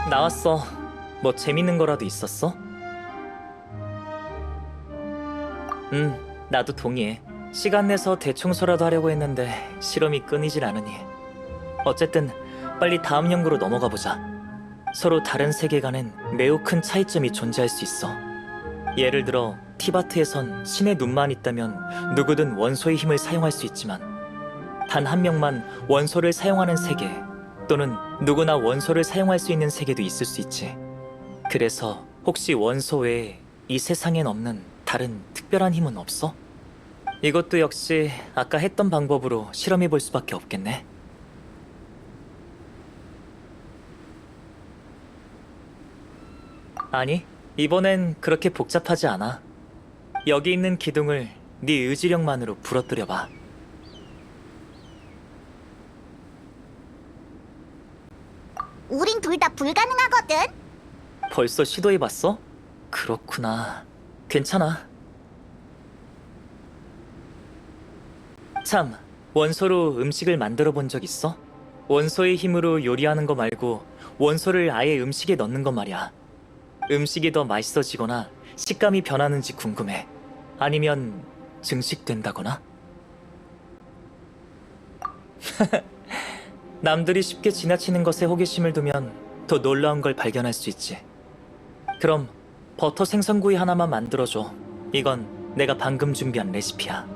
나왔어. 뭐 재밌는 거라도 있었어? 나도 동의해. 시간 내서 대청소라도 하려고 했는데 실험이 끊이질 않으니. 어쨌든 빨리 다음 연구로 넘어가 보자. 서로 다른 세계관엔 매우 큰 차이점이 존재할 수 있어. 예를 들어 티바트에선 신의 눈만 있다면 누구든 원소의 힘을 사용할 수 있지만 단 한 명만 원소를 사용하는 세계, 또는 누구나 원소를 사용할 수 있는 세계도 있을 수 있지. 그래서 혹시 원소 외에 이 세상엔 없는 다른 특별한 힘은 없어? 이것도 역시 아까 했던 방법으로 실험해 볼 수밖에 없겠네. 아니, 이번엔 그렇게 복잡하지 않아. 여기 있는 기둥을 네 의지력만으로 부러뜨려봐. 우린 불가능하거든. 벌써 시도해봤어? 그렇구나. 괜찮아. 참, 원소로 음식을 만들어 본 적 있어? 원소의 힘으로 요리하는 거 말고 원소를 아예 음식에 넣는 거 말이야. 음식이 더 맛있어지거나 식감이 변하는지 궁금해. 아니면 증식된다거나? 남들이 쉽게 지나치는 것에 호기심을 두면 더 놀라운 걸 발견할 수 있지. 그럼 버터 생선구이 하나만 만들어줘. 이건 내가 방금 준비한 레시피야.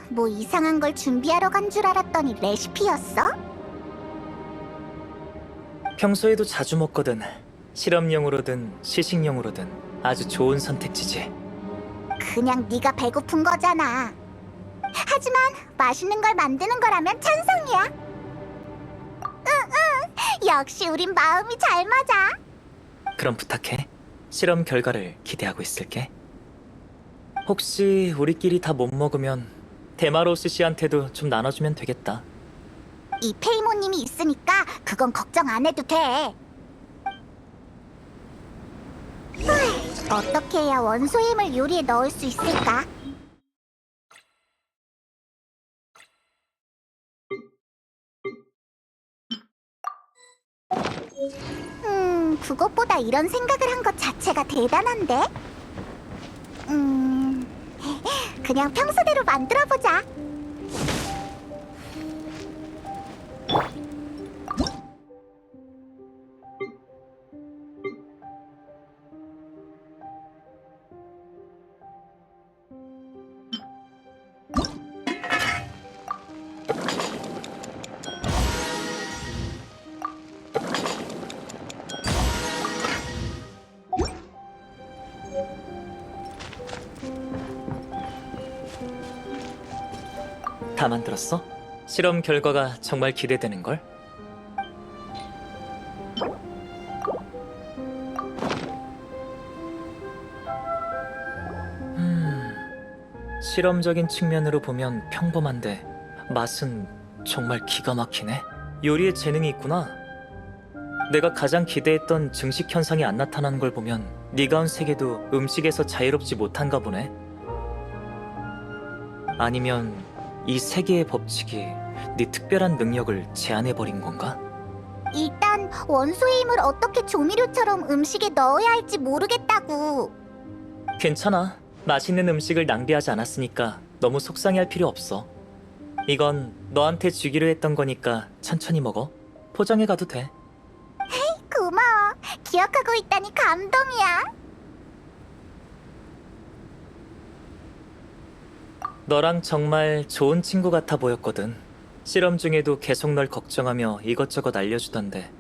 뭐 이상한 걸 준비하러 간 줄 알았더니 레시피였어? 평소에도 자주 먹거든. 실험용으로든 시식용으로든 아주 좋은 선택지지. 그냥 네가 배고픈 거잖아. 하지만 맛있는 걸 만드는 거라면 찬성이야. 응, 역시 우린 마음이 잘 맞아. 그럼 부탁해. 실험 결과를 기대하고 있을게. 혹시 우리끼리 다 못 먹으면 데마로스 씨한테도 좀 나눠주면 되겠다. 이 페이모님이 있으니까 그건 걱정 안 해도 돼. 어떻게 해야 원소의 힘을 요리에 넣을 수 있을까? 그것보다 이런 생각을 한 것 자체가 대단한데? 그냥 평소대로 만들어보자. 다 만들었어? 실험 결과가 정말 기대되는걸? 실험적인 측면으로 보면 평범한데 맛은 정말 기가 막히네. 요리에 재능이 있구나. 내가 가장 기대했던 증식 현상이 안 나타나는 걸 보면 네가 온 세계도 음식에서 자유롭지 못한가 보네. 아니면 이 세계의 법칙이 네 특별한 능력을 제한해버린 건가? 일단 원소의 힘을 어떻게 조미료처럼 음식에 넣어야 할지 모르겠다고. 괜찮아. 맛있는 음식을 낭비하지 않았으니까 너무 속상해할 필요 없어. 이건 너한테 주기로 했던 거니까 천천히 먹어. 포장해 가도 돼. 고마워. 기억하고 있다니 감동이야. 너랑 정말 좋은 친구 같아 보였거든. 실험 중에도 계속 널 걱정하며 이것저것 알려주던데.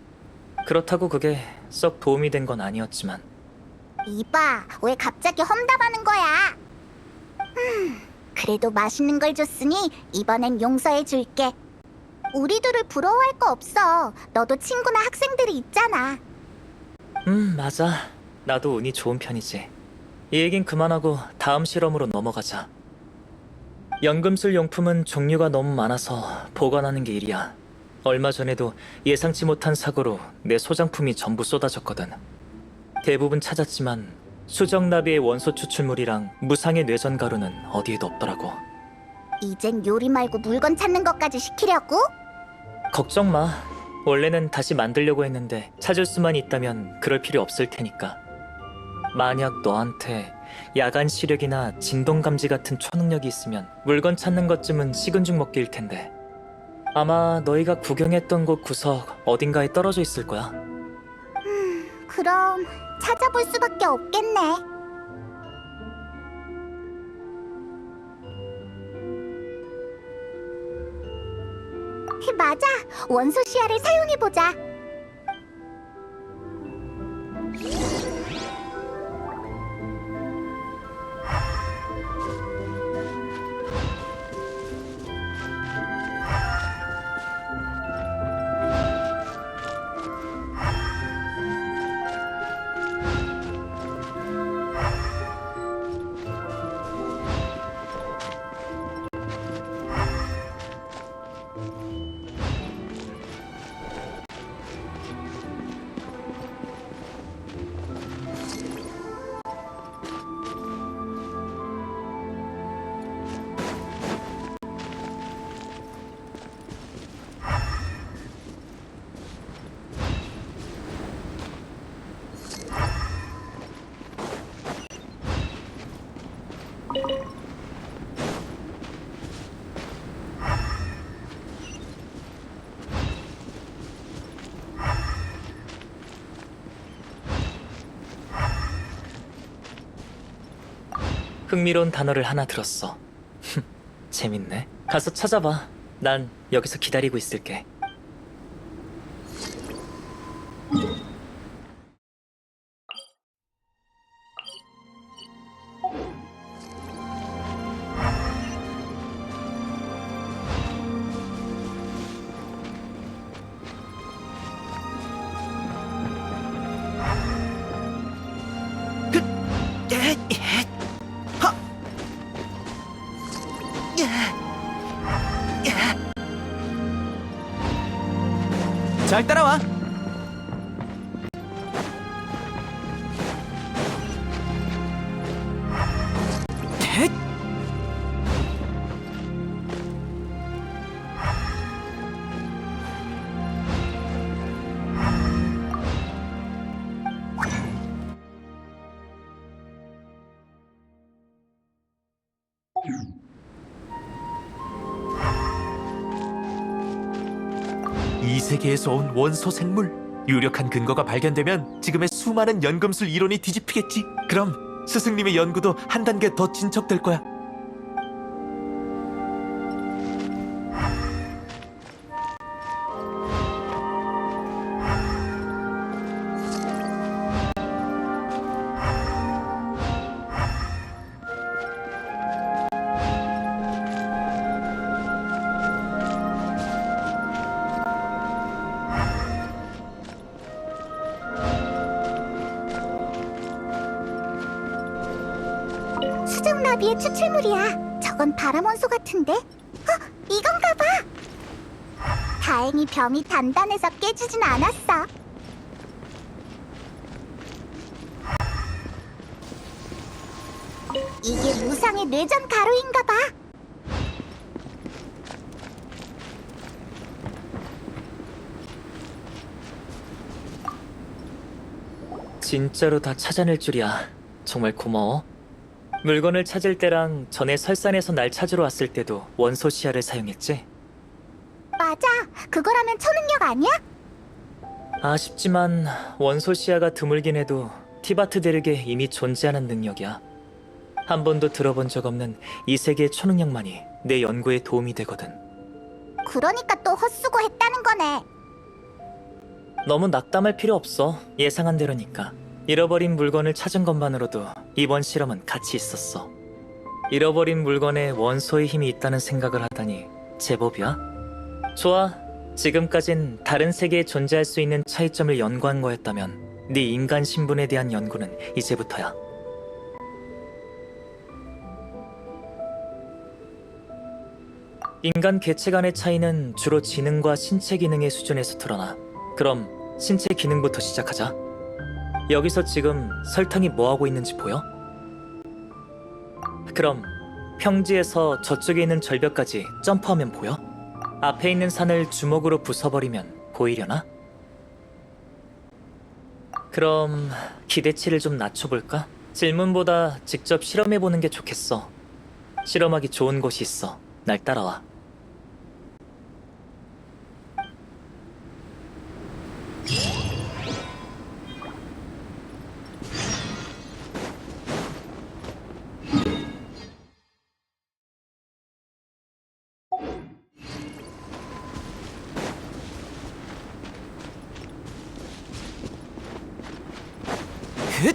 그렇다고 그게 썩 도움이 된 건 아니었지만. 이봐, 왜 갑자기 험담하는 거야? 그래도 맛있는 걸 줬으니 이번엔 용서해 줄게. 우리들을 부러워할 거 없어. 너도 친구나 학생들이 있잖아. 맞아. 나도 운이 좋은 편이지. 이 얘긴 그만하고 다음 실험으로 넘어가자. 연금술 용품은 종류가 너무 많아서 보관하는 게 일이야. 얼마 전에도 예상치 못한 사고로 내 소장품이 전부 쏟아졌거든. 대부분 찾았지만 수정나비의 원소 추출물이랑 무상의 뇌전 가루는 어디에도 없더라고. 이젠 요리 말고 물건 찾는 것까지 시키려고? 걱정 마. 원래는 다시 만들려고 했는데 찾을 수만 있다면 그럴 필요 없을 테니까. 만약 너한테 야간 시력이나 진동 감지 같은 초능력이 있으면 물건 찾는 것쯤은 식은 죽 먹기일 텐데. 아마 너희가 구경했던 곳 구석 어딘가에 떨어져 있을 거야. 그럼 찾아볼 수밖에 없겠네. 맞아. 원소 시야를 사용해보자. 흥미로운 단어를 하나 들었어. 재밌네. 가서 찾아봐. 난 여기서 기다리고 있을게. 잘 따라와. 텟! 이 세계에서 온 원소 생물. 유력한 근거가 발견되면 지금의 수많은 연금술 이론이 뒤집히겠지. 그럼 스승님의 연구도 한 단계 더 진척될 거야. 수정나비의 추출물이야. 저건 바람원소 같은데? 이건가 봐. 다행히 병이 단단해서 깨지진 않았어. 이게 무상의 뇌전 가루인가 봐. 진짜로 다 찾아낼 줄이야. 정말 고마워. 물건을 찾을 때랑 전에 설산에서 날 찾으러 왔을 때도 원소 시야를 사용했지? 맞아. 그거라면 초능력 아니야? 아쉽지만 원소 시야가 드물긴 해도 티바트 대륙에 이미 존재하는 능력이야. 한 번도 들어본 적 없는 이 세계의 초능력만이 내 연구에 도움이 되거든. 그러니까 또 헛수고 했다는 거네. 너무 낙담할 필요 없어. 예상한 대로니까. 잃어버린 물건을 찾은 것만으로도 이번 실험은 가치 있었어. 잃어버린 물건에 원소의 힘이 있다는 생각을 하다니 제법이야. 좋아. 지금까진 다른 세계에 존재할 수 있는 차이점을 연구한 거였다면 네 인간 신분에 대한 연구는 이제부터야. 인간 개체 간의 차이는 주로 지능과 신체 기능의 수준에서 드러나. 그럼 신체 기능부터 시작하자. 여기서 지금 설탕이 뭐하고 있는지 보여? 그럼 평지에서 저쪽에 있는 절벽까지 점프하면 보여? 앞에 있는 산을 주먹으로 부숴버리면 보이려나? 그럼 기대치를 좀 낮춰볼까? 질문보다 직접 실험해보는 게 좋겠어. 실험하기 좋은 곳이 있어. 날 따라와. 텟!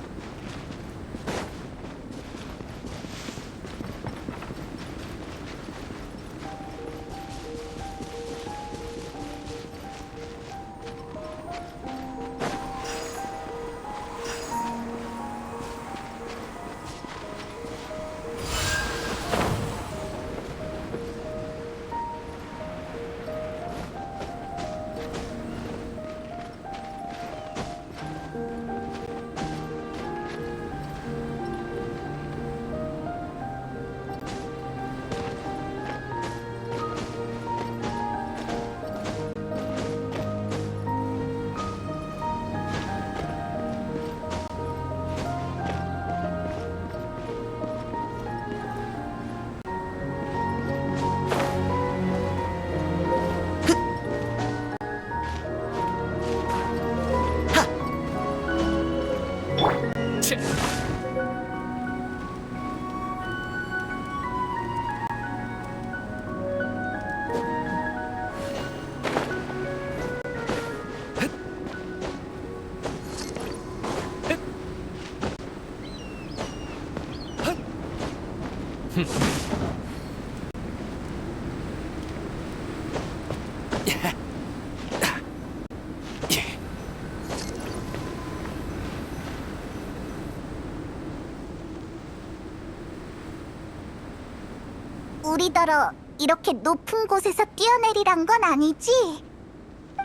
우리더러 이렇게 높은 곳에서 뛰어내리란 건 아니지?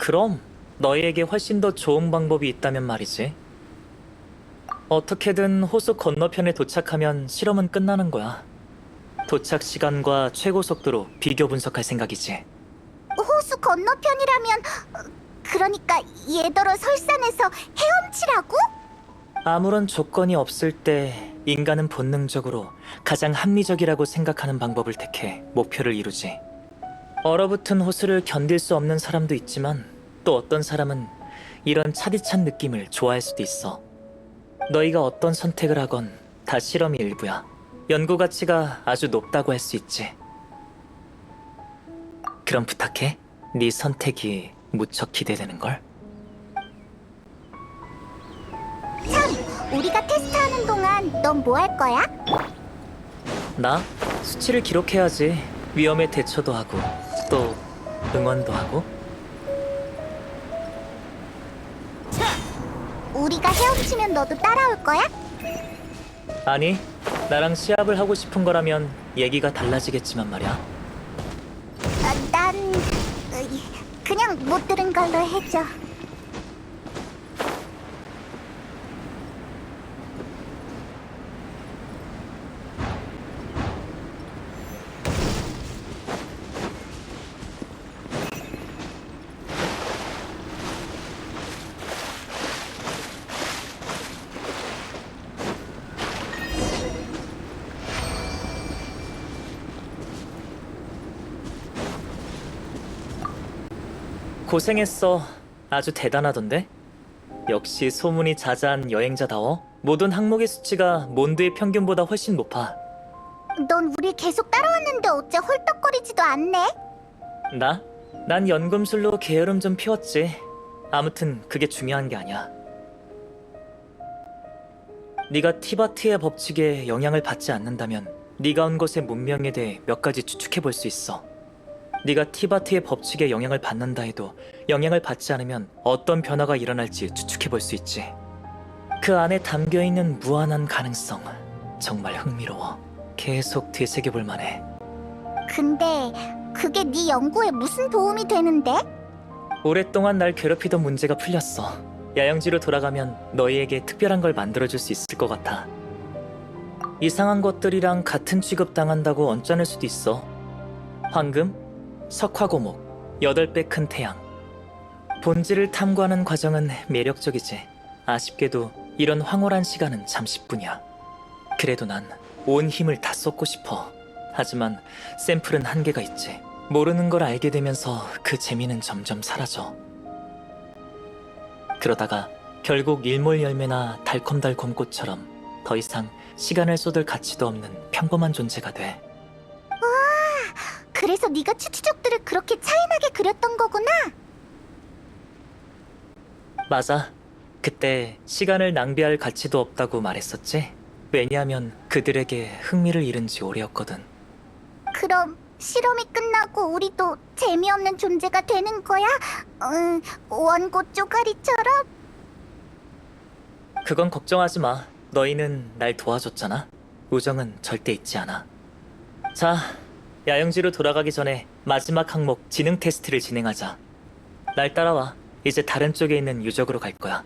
그럼 너희에게 훨씬 더 좋은 방법이 있다면 말이지. 어떻게든 호수 건너편에 도착하면 실험은 끝나는 거야. 도착 시간과 최고 속도로 비교 분석할 생각이지. 호수 건너편이라면 그러니까 얘더러 설산에서 헤엄치라고? 아무런 조건이 없을 때 인간은 본능적으로 가장 합리적이라고 생각하는 방법을 택해 목표를 이루지. 얼어붙은 호수를 견딜 수 없는 사람도 있지만 또 어떤 사람은 이런 차디찬 느낌을 좋아할 수도 있어. 너희가 어떤 선택을 하건 다 실험이 일부야. 연구 가치가 아주 높다고 할 수 있지. 그럼 부탁해. 네 선택이 무척 기대되는걸? 참, 우리가 테스트하는 동안 넌 뭐 할 거야? 나? 수치를 기록해야지. 위험에 대처도 하고 또 응원도 하고. 우리가 헤엄치면 너도 따라올 거야? 아니, 나랑 시합을 하고 싶은 거라면 얘기가 달라지겠지만 말이야. 난 그냥 못 들은 걸로 해줘. 고생했어. 아주 대단하던데? 역시 소문이 자자한 여행자다워. 모든 항목의 수치가 몬드의 평균보다 훨씬 높아. 넌 우리 계속 따라왔는데 어째 헐떡거리지도 않네? 나? 난 연금술로 게으름 좀 피웠지. 아무튼 그게 중요한 게 아니야. 네가 티바트의 법칙에 영향을 받지 않는다면 네가 온 곳의 문명에 대해 몇 가지 추측해 볼 수 있어. 네가 티바트의 법칙에 영향을 받는다 해도 영향을 받지 않으면 어떤 변화가 일어날지 추측해 볼 수 있지. 그 안에 담겨 있는 무한한 가능성, 정말 흥미로워. 계속 되새겨 볼 만해. 근데 그게 네 연구에 무슨 도움이 되는데? 오랫동안 날 괴롭히던 문제가 풀렸어. 야영지로 돌아가면 너희에게 특별한 걸 만들어줄 수 있을 것 같아. 이상한 것들이랑 같은 취급 당한다고 언짢을 수도 있어. 황금, 석화고목, 8배 큰 태양. 본질을 탐구하는 과정은 매력적이지. 아쉽게도 이런 황홀한 시간은 잠시뿐이야. 그래도 난 온 힘을 다 쏟고 싶어. 하지만 샘플은 한계가 있지. 모르는 걸 알게 되면서 그 재미는 점점 사라져. 그러다가 결국 일몰열매나 달콤달콤 꽃처럼 더 이상 시간을 쏟을 가치도 없는 평범한 존재가 돼. 그래서 네가 추추족들을 그렇게 차이나게 그렸던 거구나? 맞아. 그때 시간을 낭비할 가치도 없다고 말했었지? 왜냐하면 그들에게 흥미를 잃은 지 오래였거든. 그럼 실험이 끝나고 우리도 재미없는 존재가 되는 거야? 원고 쪼가리처럼? 그건 걱정하지 마. 너희는 날 도와줬잖아. 우정은 절대 잊지 않아. 자, 야영지로 돌아가기 전에 마지막 항목 지능 테스트를 진행하자. 날 따라와. 이제 다른 쪽에 있는 유적으로 갈 거야.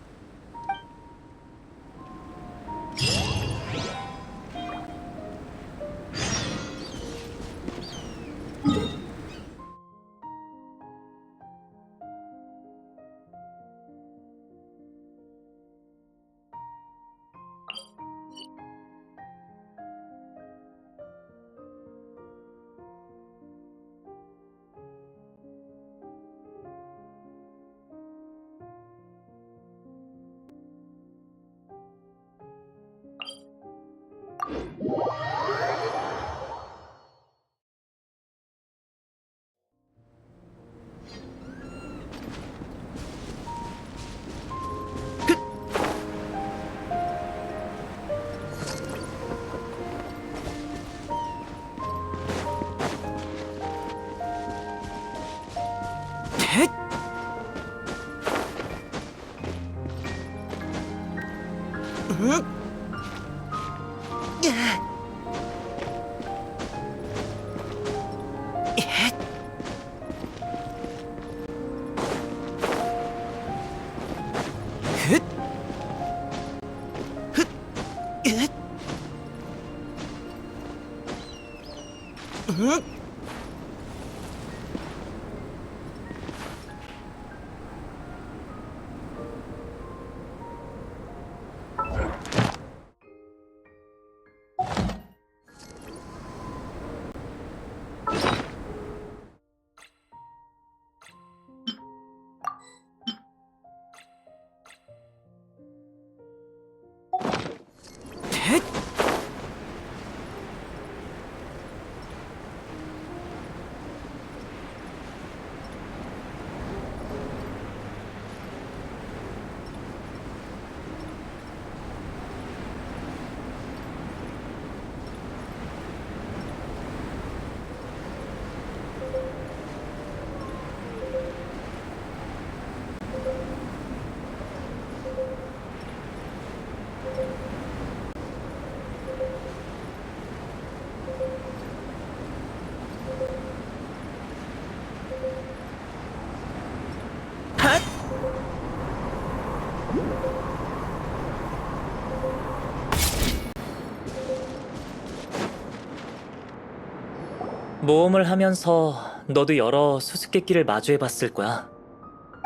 모험을 하면서 너도 여러 수수께끼를 마주해봤을 거야.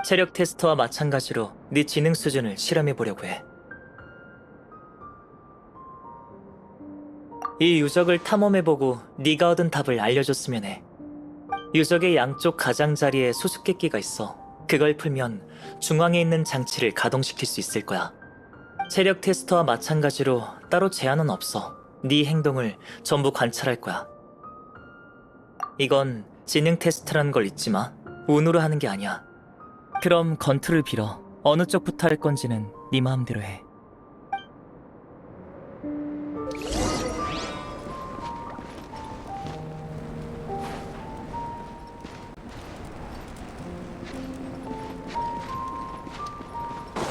체력 테스트와 마찬가지로 네 지능 수준을 실험해보려고 해. 이 유적을 탐험해보고 네가 얻은 답을 알려줬으면 해. 유적의 양쪽 가장자리에 수수께끼가 있어. 그걸 풀면 중앙에 있는 장치를 가동시킬 수 있을 거야. 체력 테스트와 마찬가지로 따로 제한은 없어. 네 행동을 전부 관찰할 거야. 이건 지능 테스트라는 걸 잊지 마. 운으로 하는 게 아니야. 그럼 건투를 빌어. 어느 쪽부터 할 건지는 네 마음대로 해.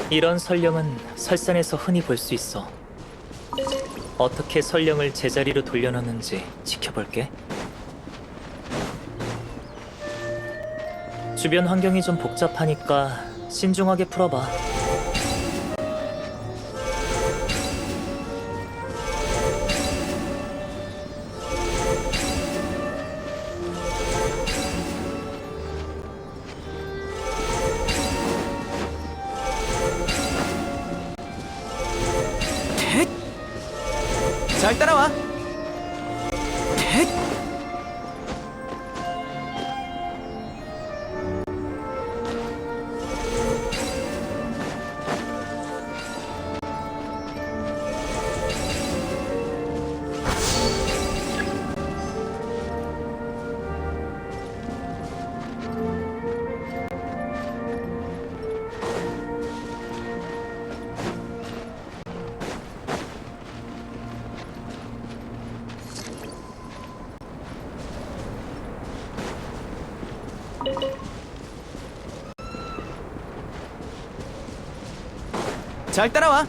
이런 설령은 설산에서 흔히 볼 수 있어. 어떻게 설령을 제자리로 돌려놓는지 지켜볼게. 주변 환경이 좀 복잡하니까 신중하게 풀어봐. 잘 따라와. 잘 따라와.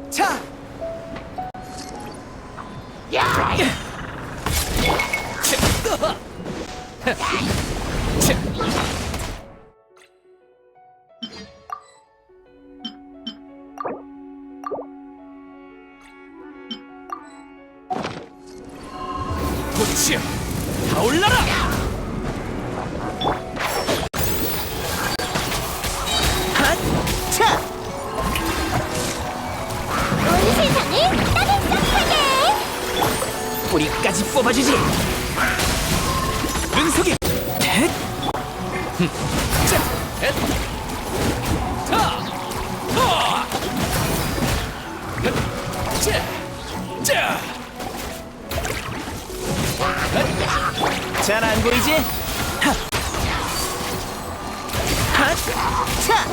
자. 도치야, 타올라라! 온 세상을 따뜻하게. 뿌리까지 뽑아주지. 눈속임. 자, 타! 호! 자! 자! 잘 안 보이지? 하! 하! 차!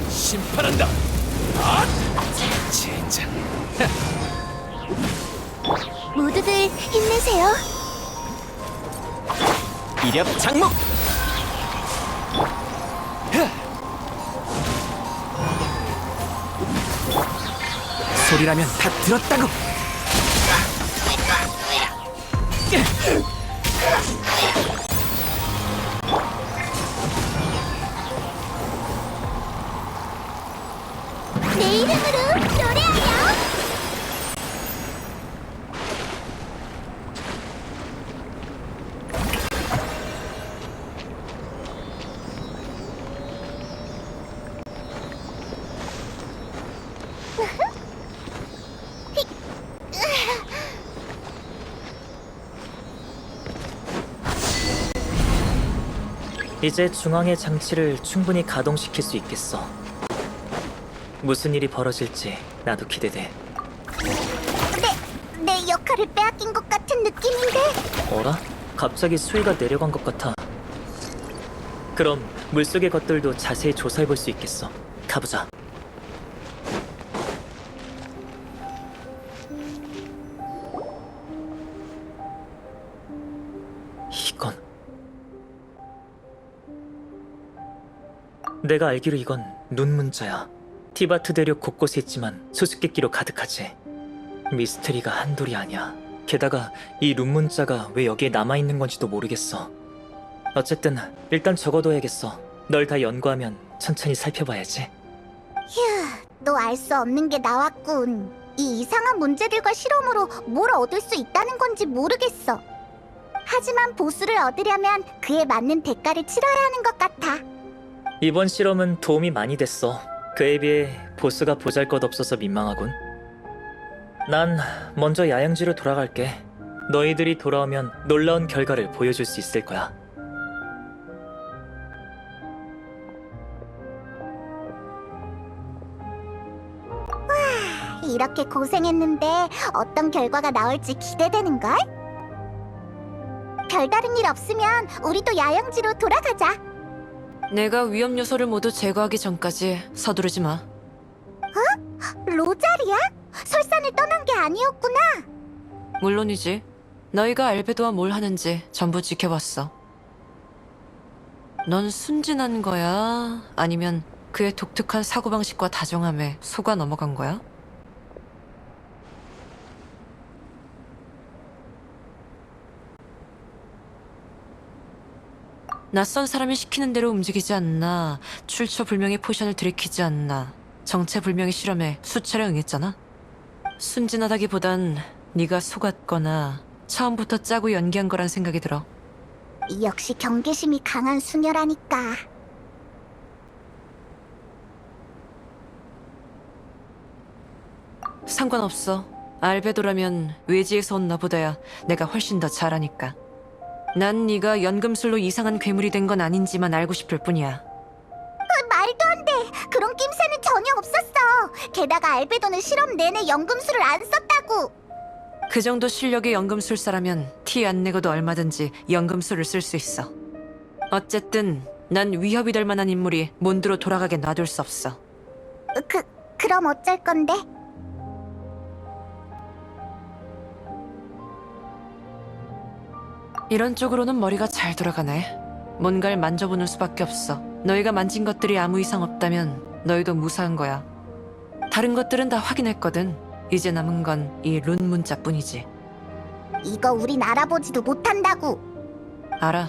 심판한다! 아! 젠장! 모두들 힘내세요. 이력 장목! 소리라면 다 들었다고! 내 이름으로 노래하여. 이제 중앙의 장치를 충분히 가동시킬 수 있겠어. 무슨 일이 벌어질지 나도 기대돼. 내 역할을 빼앗긴 것 같은 느낌인데. 어라? 갑자기 수위가 내려간 것 같아. 그럼 물속의 것들도 자세히 조사해 볼 수 있겠어. 가보자. 이건 내가 알기로 이건 눈 문자야. 티바트 대륙 곳곳에 있지만 수수께끼로 가득하지. 미스테리가 한둘이 아니야. 게다가 이 룬 문자가 왜 여기에 남아있는 건지도 모르겠어. 어쨌든 일단 적어둬야겠어. 널 다 연구하면 천천히 살펴봐야지. 너 알 수 없는 게 나왔군. 이 이상한 문제들과 실험으로 뭘 얻을 수 있다는 건지 모르겠어. 하지만 보수를 얻으려면 그에 맞는 대가를 치러야 하는 것 같아. 이번 실험은 도움이 많이 됐어. 그에 비해 보스가 보잘것없어서 민망하군. 난 먼저 야영지로 돌아갈게. 너희들이 돌아오면 놀라운 결과를 보여줄 수 있을 거야. 이렇게 고생했는데 어떤 결과가 나올지 기대되는걸? 별다른 일 없으면 우리도 야영지로 돌아가자. 내가 위험 요소를 모두 제거하기 전까지 서두르지 마. 로자리야? 설산을 떠난 게 아니었구나. 물론이지. 너희가 알베도와 뭘 하는지 전부 지켜봤어. 넌 순진한 거야? 아니면 그의 독특한 사고방식과 다정함에 속아 넘어간 거야? 낯선 사람이 시키는 대로 움직이지 않나, 출처불명의 포션을 들이키지 않나, 정체불명의 실험에 수차례 응했잖아? 순진하다기보단 네가 속았거나 처음부터 짜고 연기한 거란 생각이 들어. 역시 경계심이 강한 수녀라니까. 상관없어. 알베도라면 외지에서 온 너보다야 내가 훨씬 더 잘하니까. 난 네가 연금술로 이상한 괴물이 된 건 아닌지만 알고 싶을 뿐이야. 말도 안 돼. 그런 낌새는 전혀 없었어. 게다가 알베도는 실험 내내 연금술을 안 썼다고. 그 정도 실력의 연금술사라면 티 안 내고도 얼마든지 연금술을 쓸 수 있어. 어쨌든 난 위협이 될 만한 인물이 몬드로 돌아가게 놔둘 수 없어. 그럼 어쩔 건데? 이런 쪽으로는 머리가 잘 돌아가네. 뭔가를 만져보는 수밖에 없어. 너희가 만진 것들이 아무 이상 없다면 너희도 무사한 거야. 다른 것들은 다 확인했거든. 이제 남은 건 이 룬 문자뿐이지. 이거 우린 알아보지도 못한다고. 알아.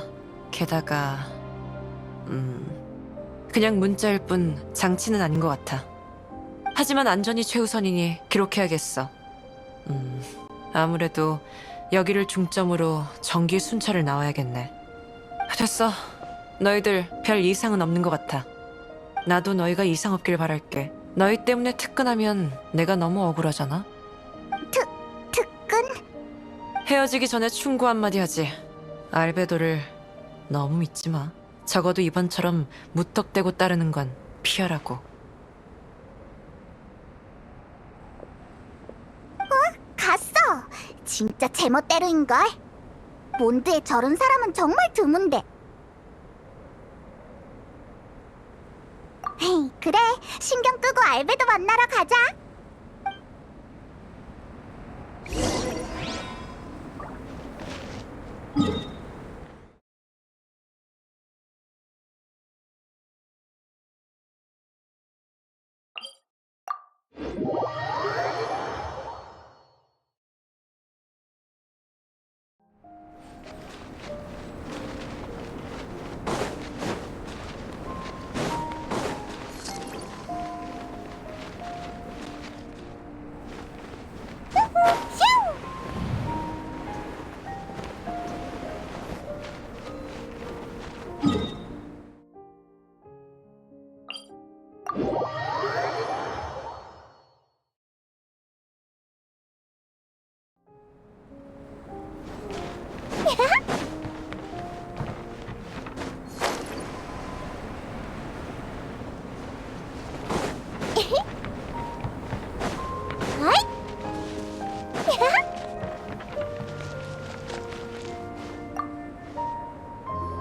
게다가 그냥 문자일 뿐 장치는 아닌 것 같아. 하지만 안전이 최우선이니 기록해야겠어. 아무래도 여기를 중점으로 전기 순찰을 나와야겠네. 됐어. 너희들 별 이상은 없는 것 같아. 나도 너희가 이상 없길 바랄게. 너희 때문에 특근하면 내가 너무 억울하잖아. 특근? 헤어지기 전에 충고 한마디 하지. 알베도를 너무 믿지 마. 적어도 이번처럼 무턱대고 따르는 건 피하라고. 갔어. 진짜 제멋대로인걸. 몬드에 저런 사람은 정말 드문데. 헤이, 그래. 신경 끄고 알베도 만나러 가자.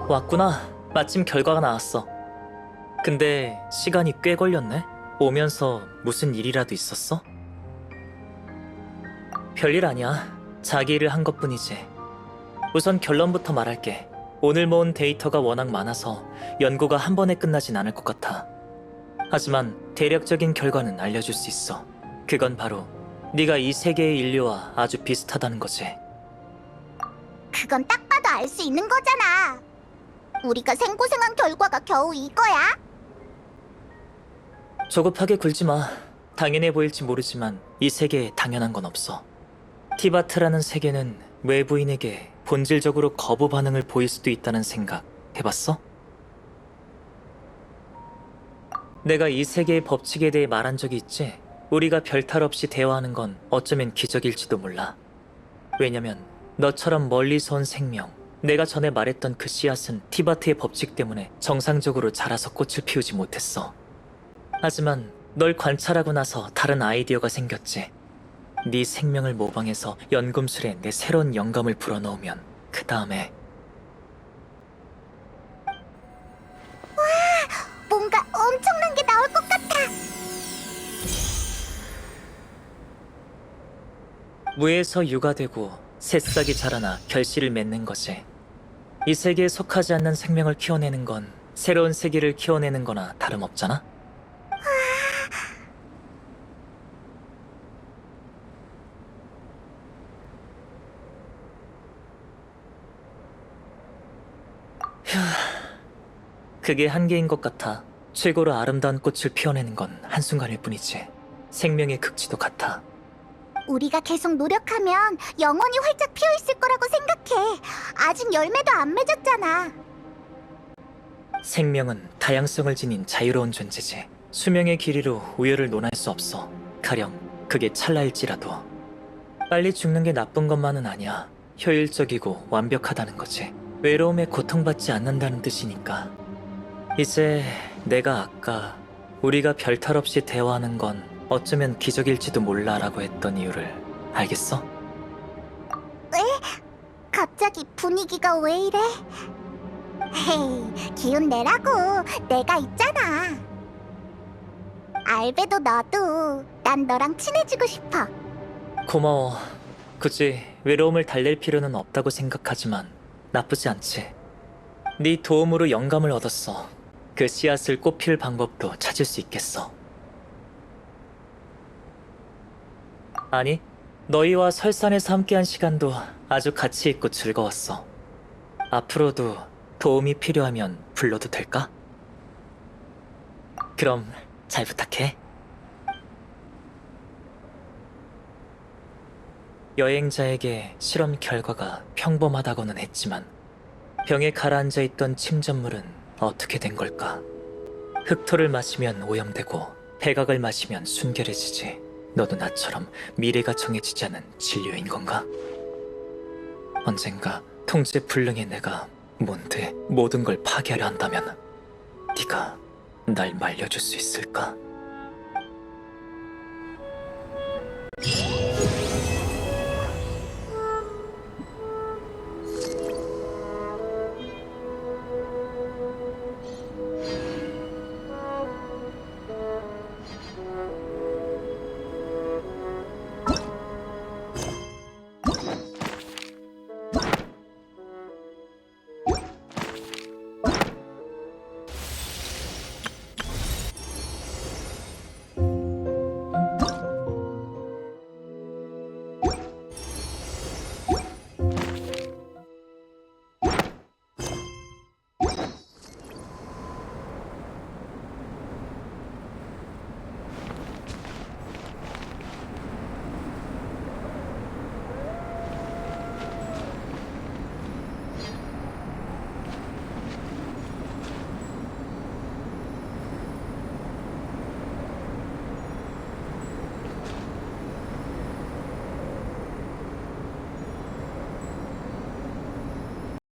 왔구나. 마침 결과가 나왔어. 근데 시간이 꽤 걸렸네. 오면서 무슨 일이라도 있었어? 별일 아니야. 자기 일을 한 것뿐이지. 우선 결론부터 말할게. 오늘 모은 데이터가 워낙 많아서 연구가 한 번에 끝나진 않을 것 같아. 하지만 대략적인 결과는 알려줄 수 있어. 그건 바로 네가 이 세계의 인류와 아주 비슷하다는 거지. 그건 딱 봐도 알 수 있는 거잖아. 우리가 생고생한 결과가 겨우 이거야? 조급하게 굴지 마. 당연해 보일지 모르지만 이 세계에 당연한 건 없어. 티바트라는 세계는 외부인에게 본질적으로 거부 반응을 보일 수도 있다는 생각 해봤어? 내가 이 세계의 법칙에 대해 말한 적이 있지? 우리가 별탈 없이 대화하는 건 어쩌면 기적일지도 몰라. 왜냐면 너처럼 멀리서 온 생명, 내가 전에 말했던 그 씨앗은 티바트의 법칙 때문에 정상적으로 자라서 꽃을 피우지 못했어. 하지만 널 관찰하고 나서 다른 아이디어가 생겼지. 네 생명을 모방해서 연금술에 내 새로운 영감을 불어넣으면 그 다음에 뭔가 엄청난 게 나올 것 같아. 무에서 유가 되고 새싹이 자라나 결실을 맺는 거지. 이 세계에 속하지 않는 생명을 키워내는 건 새로운 세계를 키워내는 거나 다름없잖아? 그게 한계인 것 같아. 최고로 아름다운 꽃을 피워내는 건 한순간일 뿐이지. 생명의 극치도 같아. 우리가 계속 노력하면 영원히 활짝 피어 있을 거라고 생각해. 아직 열매도 안 맺었잖아. 생명은 다양성을 지닌 자유로운 존재지. 수명의 길이로 우열을 논할 수 없어. 가령 그게 찰나일지라도. 빨리 죽는 게 나쁜 것만은 아니야. 효율적이고 완벽하다는 거지. 외로움에 고통받지 않는다는 뜻이니까. 이제 내가 아까 우리가 별탈 없이 대화하는 건 어쩌면 기적일지도 몰라라고 했던 이유를 알겠어? 갑자기 분위기가 왜 이래? 헤이, 기운 내라고. 내가 있잖아. 알베도 너도 난 너랑 친해지고 싶어. 고마워. 굳이 외로움을 달랠 필요는 없다고 생각하지만 나쁘지 않지. 네 도움으로 영감을 얻었어. 그 씨앗을 꽃필 방법도 찾을 수 있겠어. 아니, 너희와 설산에서 함께한 시간도 아주 가치 있고 즐거웠어. 앞으로도 도움이 필요하면 불러도 될까? 그럼 잘 부탁해. 여행자에게 실험 결과가 평범하다고는 했지만 병에 가라앉아 있던 침전물은 어떻게 된 걸까? 흑토를 마시면 오염되고 백악을 마시면 순결해지지. 너도 나처럼 미래가 정해지지 않은 진료인 건가? 언젠가 통제 불능의 내가 몬드의 모든 걸 파괴하려 한다면 네가 날 말려줄 수 있을까?